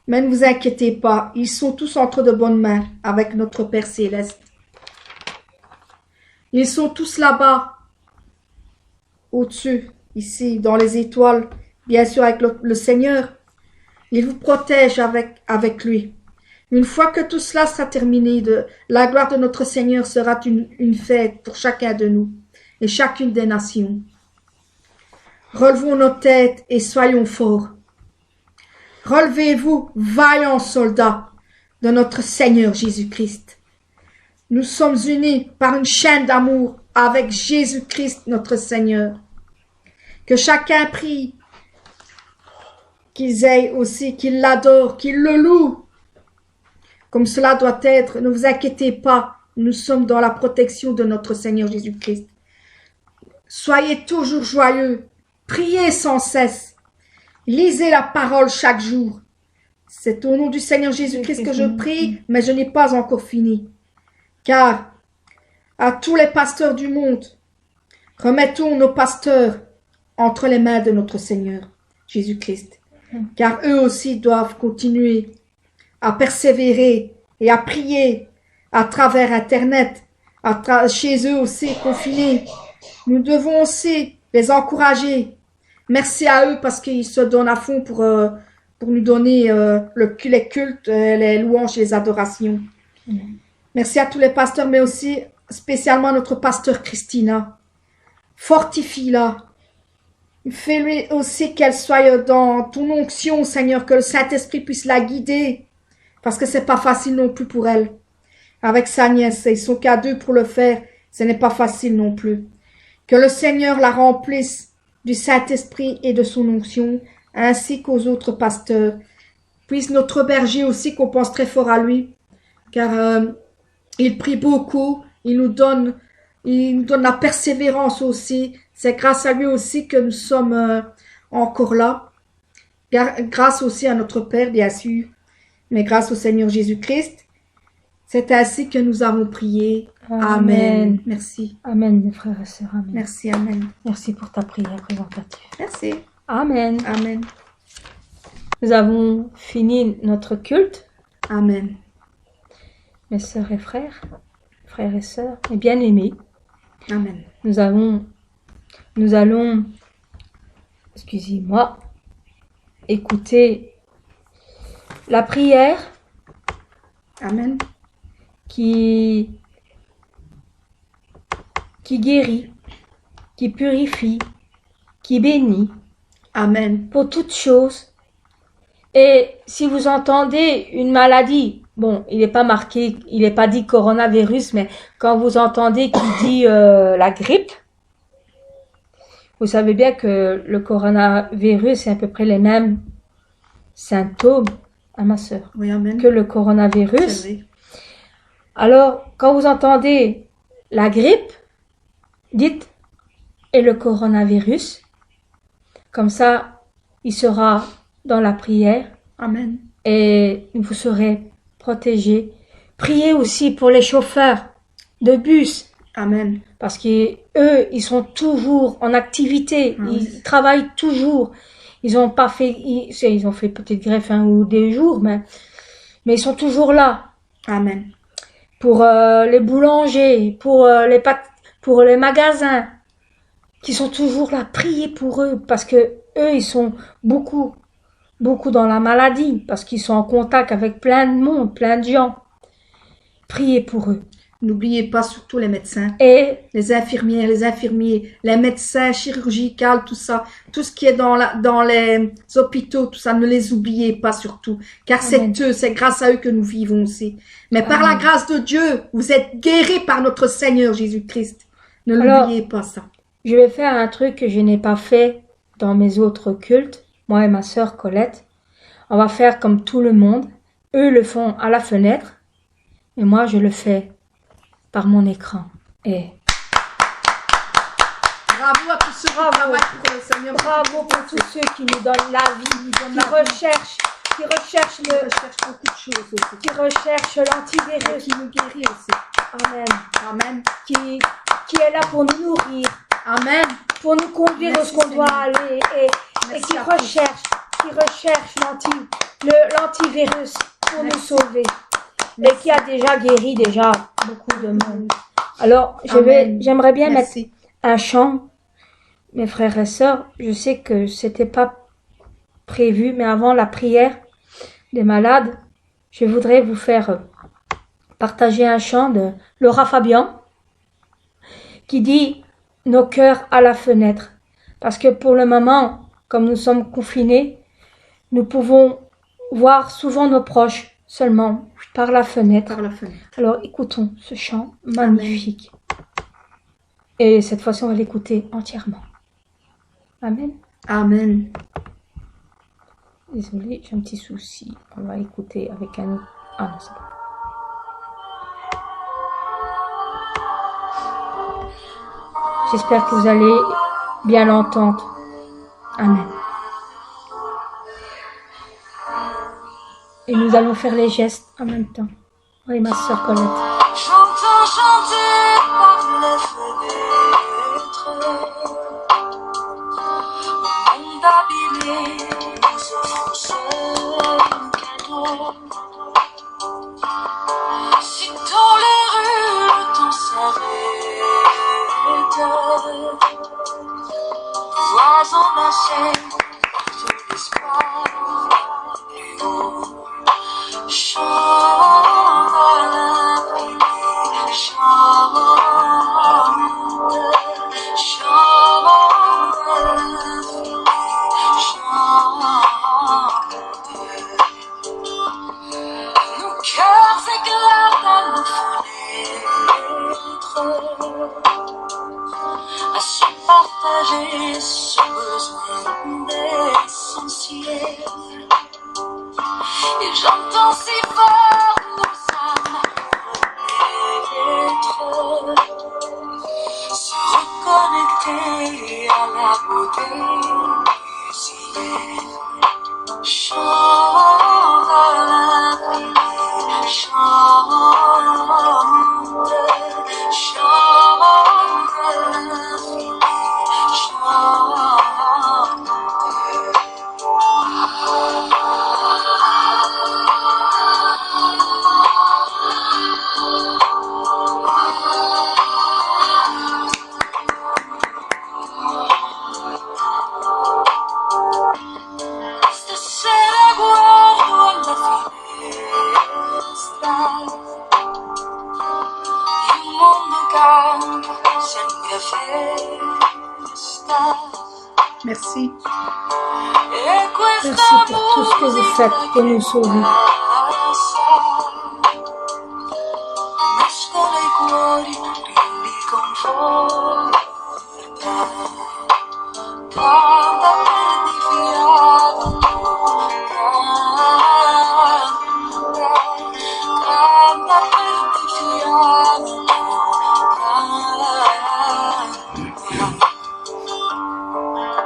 Mais ne vous inquiétez pas, ils sont tous entre de bonnes mains avec notre Père céleste. Ils sont tous là-bas, au-dessus, ici, dans les étoiles, bien sûr avec le Seigneur. Il vous protège avec lui. Une fois que tout cela sera terminé, la gloire de notre Seigneur sera une fête pour chacun de nous et chacune des nations. Relevons nos têtes et soyons forts. Relevez-vous, vaillants soldats de notre Seigneur Jésus-Christ. Nous sommes unis par une chaîne d'amour avec Jésus-Christ notre Seigneur. Que chacun prie, qu'ils aient aussi, qu'ils l'adorent, qu'ils le louent. Comme cela doit être, ne vous inquiétez pas, nous sommes dans la protection de notre Seigneur Jésus-Christ. Soyez toujours joyeux, priez sans cesse, lisez la parole chaque jour. C'est au nom du Seigneur Jésus-Christ que je prie, mais je n'ai pas encore fini. Car à tous les pasteurs du monde, remettons nos pasteurs entre les mains de notre Seigneur Jésus-Christ. Car eux aussi doivent continuer à persévérer et à prier à travers Internet, chez eux aussi confinés. Nous devons aussi les encourager. Merci à eux parce qu'ils se donnent à fond pour nous donner les cultes, les louanges, les adorations. Merci à tous les pasteurs, mais aussi spécialement notre pasteur Christina. Fortifie-la. Fais-lui aussi qu'elle soit dans ton onction, Seigneur, que le Saint-Esprit puisse la guider. Parce que c'est pas facile non plus pour elle. Avec sa nièce, ils sont qu'à deux pour le faire. Ce n'est pas facile non plus. Que le Seigneur la remplisse du Saint-Esprit et de son onction, ainsi qu'aux autres pasteurs. Puisse notre berger aussi, qu'on pense très fort à lui, car il prie beaucoup, il nous donne la persévérance aussi. C'est grâce à lui aussi que nous sommes encore là. Grâce aussi à notre Père, bien sûr, mais grâce au Seigneur Jésus-Christ. C'est ainsi que nous avons prié. Amen. Merci.
Amen, mes frères et sœurs. Amen.
Merci, Amen.
Merci pour ta prière présentative.
Merci.
Amen.
Amen.
Nous avons fini notre culte,
Amen.
mes sœurs et frères et sœurs, et bien-aimés.
Amen.
Nous allons, excusez-moi, écouter la prière
Amen.
qui guérit, qui purifie, qui bénit
Amen.
pour toutes choses. Et si vous entendez une maladie, bon, il n'est pas marqué, il n'est pas dit coronavirus, mais quand vous entendez qu'il dit la grippe, vous savez bien que le coronavirus c'est à peu près les mêmes symptômes à ma sœur
Oui, amen.
que le
C'est
coronavirus.
vrai.
Alors, quand vous entendez la grippe, dites et le coronavirus. Comme ça, il sera dans la prière
Amen.
et vous serez protégés. Priez aussi pour les chauffeurs de bus
Amen.
parce que eux, ils sont toujours en activité,
Ah
ils
oui.
travaillent toujours. Ils ont pas fait, ils ont fait peut-être grève un ou deux jours, mais ils sont toujours là
Amen.
pour les boulangers, pour pour les magasins, qui sont toujours là. Priez pour eux parce que eux, ils sont beaucoup dans la maladie parce qu'ils sont en contact avec plein de monde, plein de gens. Priez pour eux.
N'oubliez pas surtout les médecins,
Et
les infirmières, les infirmiers, les médecins chirurgicaux, tout ça, tout ce qui est dans les hôpitaux, tout ça, ne les oubliez pas surtout, car
Amen.
c'est eux, c'est grâce à eux que nous vivons aussi. Mais par la
Amen.
grâce de Dieu, vous êtes guéris par notre Seigneur Jésus-Christ. Ne
Alors,
l'oubliez pas ça.
je vais faire un truc que je n'ai pas fait dans mes autres cultes, moi et ma sœur Colette. On va faire comme tout le monde. Eux le font à la fenêtre, et moi je le fais par mon écran. Et
Bravo à tous ceux qui travaillent pour le Seigneur.
bravo pour tous ceux qui nous donnent la vie, qui recherchent
beaucoup de choses aussi.
qui recherchent
Et
l'antivirus.
qui nous guérit aussi.
Amen.
Amen.
Qui est là pour nous nourrir,
Amen.
pour nous conduire où
Merci,
ce qu'on doit
Seigneur.
aller et
Merci
qui
à tous.
recherche l'antivirus pour
Merci.
nous sauver et
Merci.
qui a déjà guéri beaucoup de monde. Alors,
Amen.
j'aimerais bien
Merci.
mettre un chant. Mes frères et sœurs, je sais que c'était pas prévu, mais avant la prière des malades, je voudrais vous faire partager un chant de Laura Fabian qui dit « Nos cœurs à la fenêtre ». Parce que pour le moment, comme nous sommes confinés, nous pouvons voir souvent nos proches seulement par la fenêtre.
Par la fenêtre.
Alors écoutons ce chant magnifique. Et cette fois-ci, on va l'écouter entièrement. Amen.
Amen.
Désolée, j'ai un petit souci. On va écouter avec un autre. Ah non, c'est bon. J'espère que vous allez bien l'entendre. Amen. Et nous allons faire les gestes en même temps. Oui, ma sœur Colette.
J'entends chanter par les fenêtres, mon monde abîmé nous offre ce cadeau. Si dans les rues le temps s'arrête, voisins marchaient de l'espoir plus haut. Chante la vie, chante la vie, chante. Nos cœurs éclatent à nos fenêtres, à se partager ce besoin essentiel. Et j'entends si fort nos âmes renaître, se reconnecter à la beauté du ciel. Chante la vie, chante, chante la vie, chante. la festa.
Merci.
E questa
Merci pour tout ce que vous faites pour nous sauver.
mescola i cuori, li conforta. Canta per di fiato, canta per di fiato,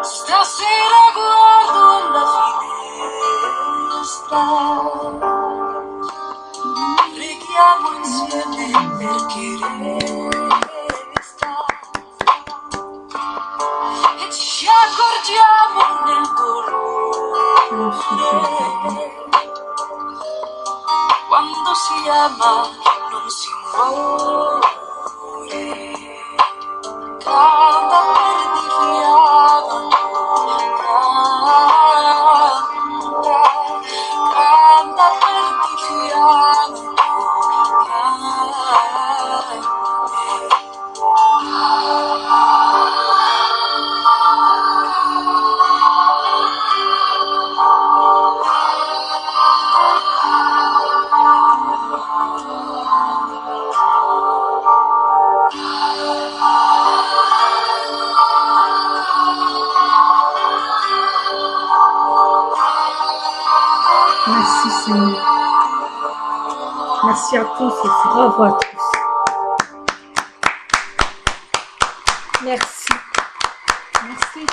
stasera guardo alla finestra, preghiamo insieme perché resta e ci accorgiamo nel dolore. Quando si ama non si muore. Canta per di fiato, canta per di fiato.
Merci Seigneur. Merci à tous et
Bravo à tous. Merci.
merci.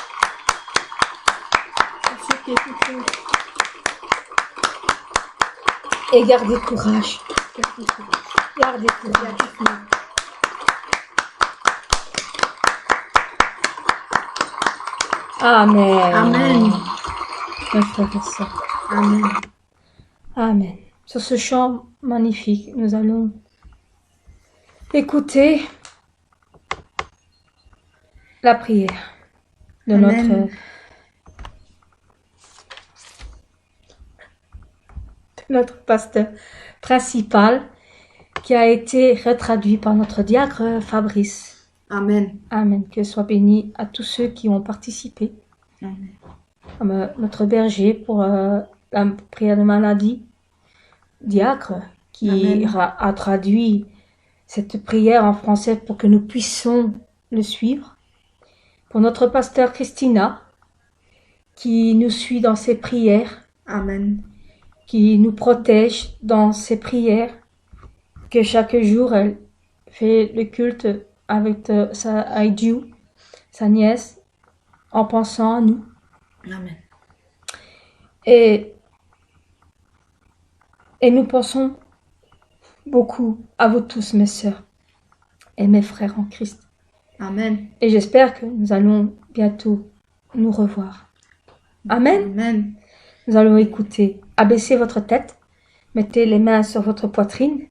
Pour ceux qui écoutent.
Et gardez courage. Gardez courage. Amen.
Amen.
Mes frères et sœurs.
Amen.
Amen. Sur ce chant magnifique, nous allons écouter la prière de
Amen.
notre pasteur principal qui a été retraduit par notre diacre Fabrice.
Amen.
Amen. Que soit béni à tous ceux qui ont participé.
Amen.
Comme notre berger pour la prière de maladie, diacre, qui
Amen.
a traduit cette prière en français pour que nous puissions le suivre. Pour notre pasteur Christina, qui nous suit dans ses prières,
Amen.
qui nous protège dans ses prières, que chaque jour elle fait le culte avec avec Dieu, sa nièce, en pensant à nous.
Amen.
Et nous pensons beaucoup à vous tous, mes sœurs et mes frères en Christ.
Amen.
Et j'espère que nous allons bientôt nous revoir. Amen.
Amen.
Nous allons écouter. Abaissez votre tête. Mettez les mains sur votre poitrine.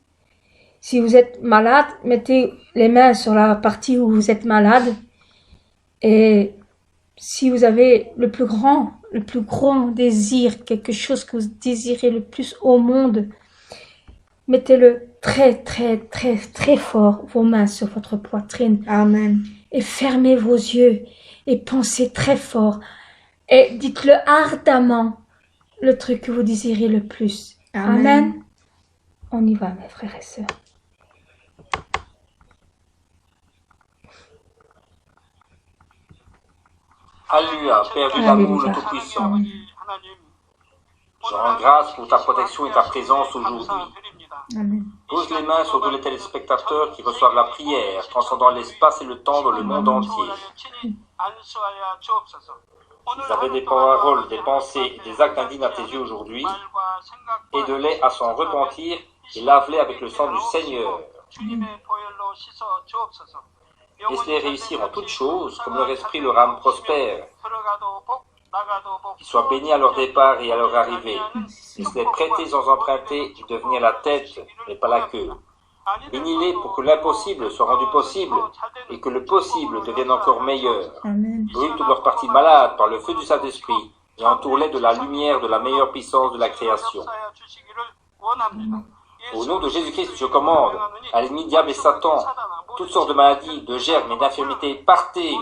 Si vous êtes malade, mettez les mains sur la partie où vous êtes malade. Et si vous avez le plus grand désir, quelque chose que vous désirez le plus au monde, mettez-le très, très, très, très fort, vos mains sur votre poitrine.
Amen.
Et fermez vos yeux et pensez très fort. Et dites-le ardemment, le truc que vous désirez le plus.
Amen.
Amen. On y va, mes frères et sœurs.
Alléluia, Père de l'amour, le Tout-Puissant. Je rends grâce pour ta protection et ta présence aujourd'hui.
Amen.
Pose les mains sur tous les téléspectateurs qui reçoivent la prière, transcendant l'espace et le temps dans le monde entier. Vous avez des paroles, des pensées et des actes indignes à tes yeux aujourd'hui. Aide-les à s'en repentir et lave-les avec le sang du Seigneur. Laisse-les réussir en toutes choses, comme leur esprit leur âme prospère. Qu'ils soient bénis à leur départ et à leur arrivée. Laisse-les prêter sans emprunter et devenir la tête, mais pas la queue. Bénis-les pour que l'impossible soit rendu possible et que le possible devienne encore meilleur.
Amen.
Brûle toutes leurs parties malades par le feu du Saint-Esprit et entoure-les de la lumière de la meilleure puissance de la création. Au nom de Jésus-Christ, je commande à l'ennemi diable et Satan, toutes sortes de maladies, de germes et d'infirmités, partez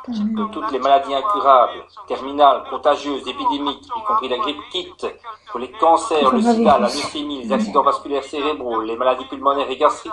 de toutes les maladies incurables, terminales, contagieuses, épidémiques, y compris la grippe quitte, que les cancers, le sida, la leucémie, les accidents vasculaires cérébraux, les maladies pulmonaires et gastriques,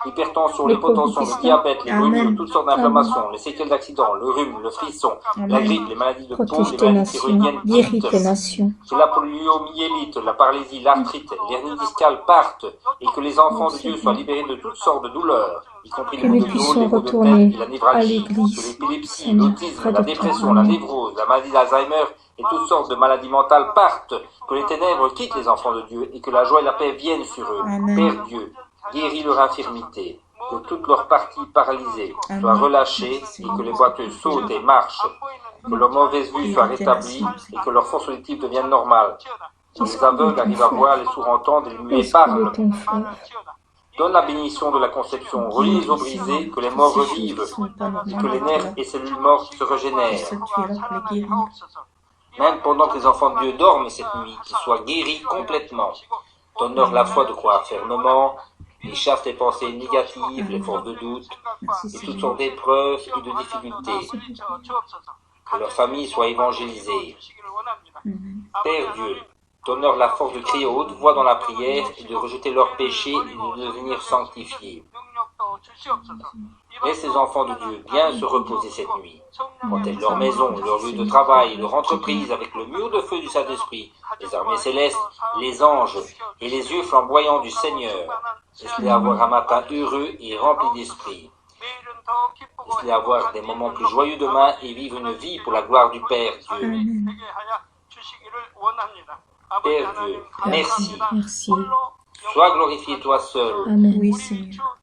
l'hypertension, l'hypotension, le diabète, les brûlures, toutes sortes d'inflammations, les séquelles d'accidents, le rhume, le frisson, la grippe, les maladies de peau, les maladies thyroïdiennes, que la poliomyélite, la paralysie, l'arthrite, l'hernie discale partent, et que les enfants de Dieu soient libérés de toutes sortes de douleurs, y compris les maux de dos, les maux de tête et la névralgie, que l'épilepsie, l'autisme, la dépression, la névrose, la maladie d'Alzheimer et toutes sortes de maladies mentales partent, que les ténèbres quittent les enfants de Dieu et que la joie et la paix viennent sur eux. Père Dieu, guéris leur infirmité, que toutes leurs parties paralysées soient relâchées et que les boiteux sautent et marchent, que leur mauvaise vue soit rétablie et que leur force auditive devienne normale. Que les aveugles arrivent à voir, les sourds entendent et les muets parlent. Donne la bénédiction de la conception, relie les os brisés, que les morts revivent, et que les nerfs et cellules mortes se régénèrent. Même pendant que les enfants de Dieu dorment cette nuit, qu'ils soient guéris complètement. Donne-leur la foi de croire fermement, et chasse les pensées négatives, les forces de doute, et toutes sortes d'épreuves et de difficultés. Que leur famille soit évangélisée. Père Dieu, donne-leur la force de crier à haute voix dans la prière et de rejeter leurs péchés et de devenir sanctifiés. Laisse ces enfants de Dieu bien se reposer cette nuit. Protège leur maison, leur lieu de travail, leur entreprise avec le mur de feu du Saint-Esprit, les armées célestes, les anges et les yeux flamboyants du Seigneur. Laisse-les avoir un matin heureux et rempli d'esprit. Laisse-les avoir des moments plus joyeux demain et vivre une vie pour la gloire du Père Dieu. Père Dieu, merci. Sois glorifié toi seul.
Amen.
Oui, Seigneur.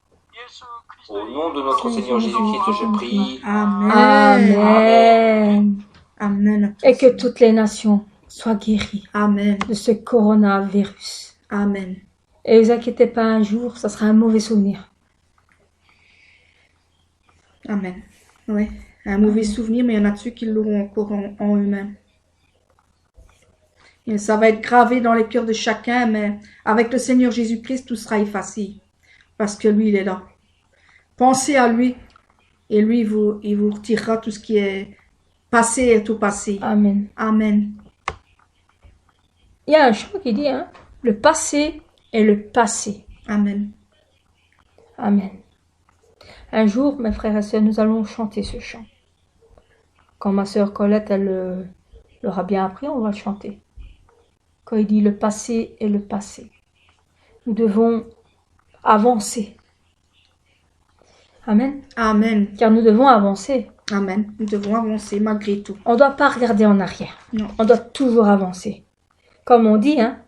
Au nom de notre Seigneur Jésus-Christ, je prie.
Amen.
Amen.
Amen. à toi,
Et que
Seigneur.
toutes les nations soient guéries
Amen.
de ce coronavirus.
Amen.
Et ne vous inquiétez pas, un jour, ça sera un mauvais souvenir.
Amen. Oui. Un mauvais souvenir, mais il y en a de ceux qui l'auront encore en eux-mêmes. Et ça va être gravé dans les cœurs de chacun, mais avec le Seigneur Jésus-Christ, tout sera effacé. Parce que lui, il est là. Pensez à lui, et lui, il vous retirera tout ce qui est passé et tout passé.
Amen.
Amen.
Il y a un chant qui dit, hein, le passé est le passé.
Amen.
Amen. Un jour, mes frères et sœurs, nous allons chanter ce chant. Quand ma sœur Colette, elle l'aura bien appris, on va le chanter. Quand il dit le passé est le passé. Nous devons avancer. Amen.
Amen.
Car nous devons avancer.
Amen. Nous devons avancer malgré tout.
On ne doit pas regarder en arrière.
Non.
On doit toujours avancer. Comme on dit, hein,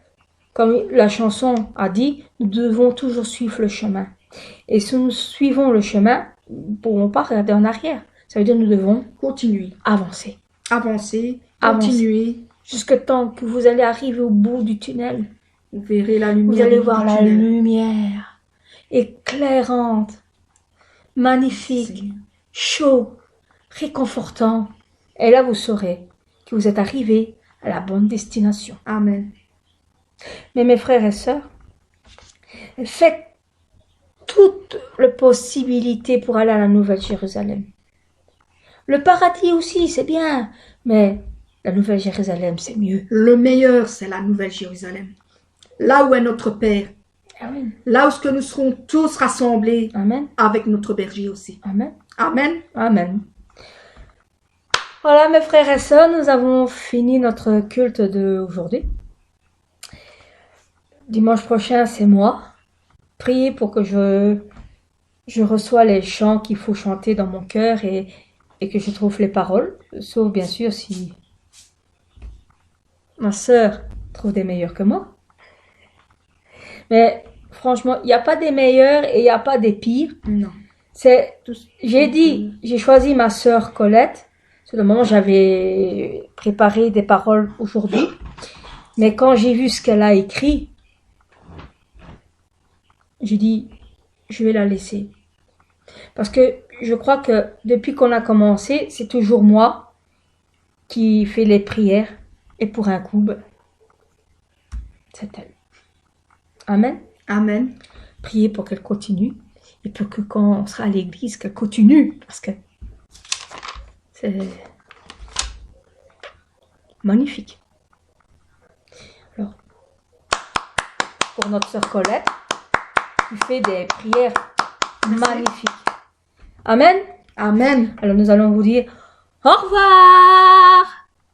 comme la chanson a dit, nous devons toujours suivre le chemin. Et si nous suivons le chemin, nous ne pourrons pas regarder en arrière. Ça veut dire que nous devons
Continuez.
avancer.
Avancez.
Avancer.
Continuez.
Jusqu'à temps que vous allez arriver au bout du tunnel.
Vous verrez la lumière.
Vous allez
du
voir la
tunnel.
lumière éclairante, magnifique,
Seigneur.
chaud, réconfortant. Et là, vous saurez que vous êtes arrivé à la bonne destination.
Amen.
Mais mes frères et sœurs, faites toutes les possibilités pour aller à la Nouvelle Jérusalem. Le paradis aussi, c'est bien, mais la Nouvelle Jérusalem, c'est mieux.
Le meilleur, c'est la Nouvelle Jérusalem. Là où est notre Père.
Amen.
Là où ce que nous serons tous rassemblés
Amen.
avec notre berger aussi.
Amen.
Amen.
Amen. Voilà, mes frères et sœurs, nous avons fini notre culte d'aujourd'hui. Dimanche prochain, c'est moi. Priez pour que je reçois les chants qu'il faut chanter dans mon cœur et que je trouve les paroles. Sauf bien sûr si ma sœur trouve des meilleurs que moi. Mais franchement, il n'y a pas des meilleurs et il n'y a pas des pires.
Non.
J'ai choisi ma sœur Colette. Sur le moment, j'avais préparé des paroles aujourd'hui. Mais quand j'ai vu ce qu'elle a écrit, j'ai dit, je vais la laisser. Parce que je crois que depuis qu'on a commencé, c'est toujours moi qui fais les prières. Et pour un coup, c'est elle. Amen.
Amen.
Priez pour qu'elle continue. Et pour que quand on sera à l'église, qu'elle continue. Parce que c'est magnifique. Alors, pour notre sœur Colette, qui fait des prières magnifiques. Amen.
Amen.
Alors nous allons vous dire au revoir.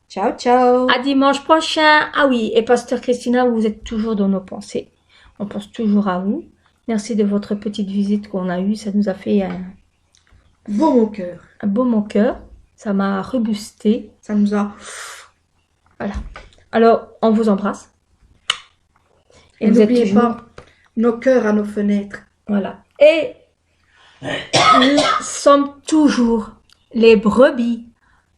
Ciao, ciao.
À dimanche prochain. Ah oui, et Pasteur Christina, vous êtes toujours dans nos pensées. On pense toujours à vous. Merci de votre petite visite qu'on a eue. Ça nous a fait
Beau mon cœur.
un beau mon cœur. Ça m'a reboosté.
Ça nous a...
Voilà. Alors, on vous embrasse.
Et
vous êtes
n'oubliez
toujours-
pas, nos cœurs à nos fenêtres.
Voilà. Et nous sommes toujours les brebis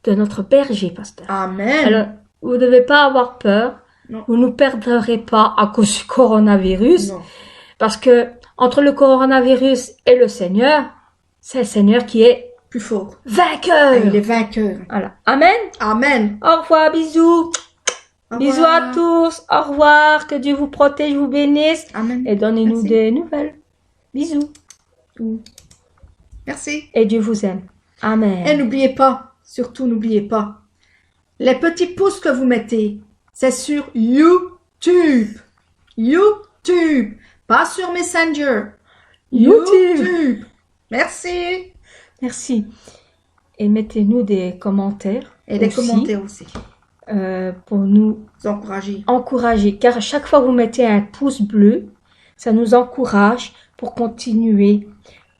de notre berger, pasteur.
Amen.
Alors, vous ne devez pas avoir peur.
Non.
Vous ne nous perdrez pas à cause du coronavirus.
Non.
Parce que entre le coronavirus et le Seigneur, c'est le Seigneur qui est
Plus fort.
vainqueur.
Ah, il est vainqueur.
Voilà. Amen.
Amen.
Au revoir, bisous.
Au
Bisous
revoir.
à tous. Au revoir. Que Dieu vous protège, vous bénisse.
Amen.
Et donnez-nous
Merci.
des nouvelles. Bisous.
Merci.
Et Dieu vous aime. Amen.
Et n'oubliez pas, surtout n'oubliez pas, les petits pouces que vous mettez, c'est sur YouTube. YouTube. Pas sur Messenger.
YouTube.
Merci.
Merci. Et mettez-nous des commentaires.
Et des
aussi,
commentaires aussi.
pour nous
Encouragez.
encourager. Car à chaque fois que vous mettez un pouce bleu, ça nous encourage pour continuer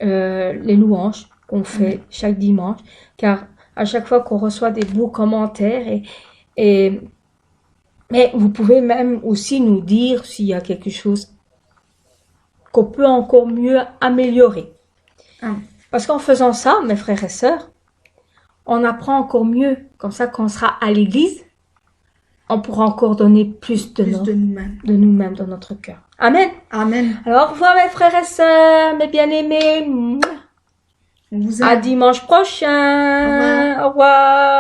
les louanges qu'on fait chaque dimanche. Car à chaque fois qu'on reçoit des beaux commentaires mais vous pouvez même aussi nous dire s'il y a quelque chose qu'on peut encore mieux améliorer.
Ah.
Parce qu'en faisant ça, mes frères et sœurs, on apprend encore mieux. Comme ça, quand on sera à l'église, on pourra encore donner plus de,
Plus de nous-mêmes.
de nous-mêmes dans notre cœur. Amen.
Amen.
Alors, au revoir mes frères et sœurs, mes bien-aimés.
On vous
À
aime.
dimanche prochain. Au revoir.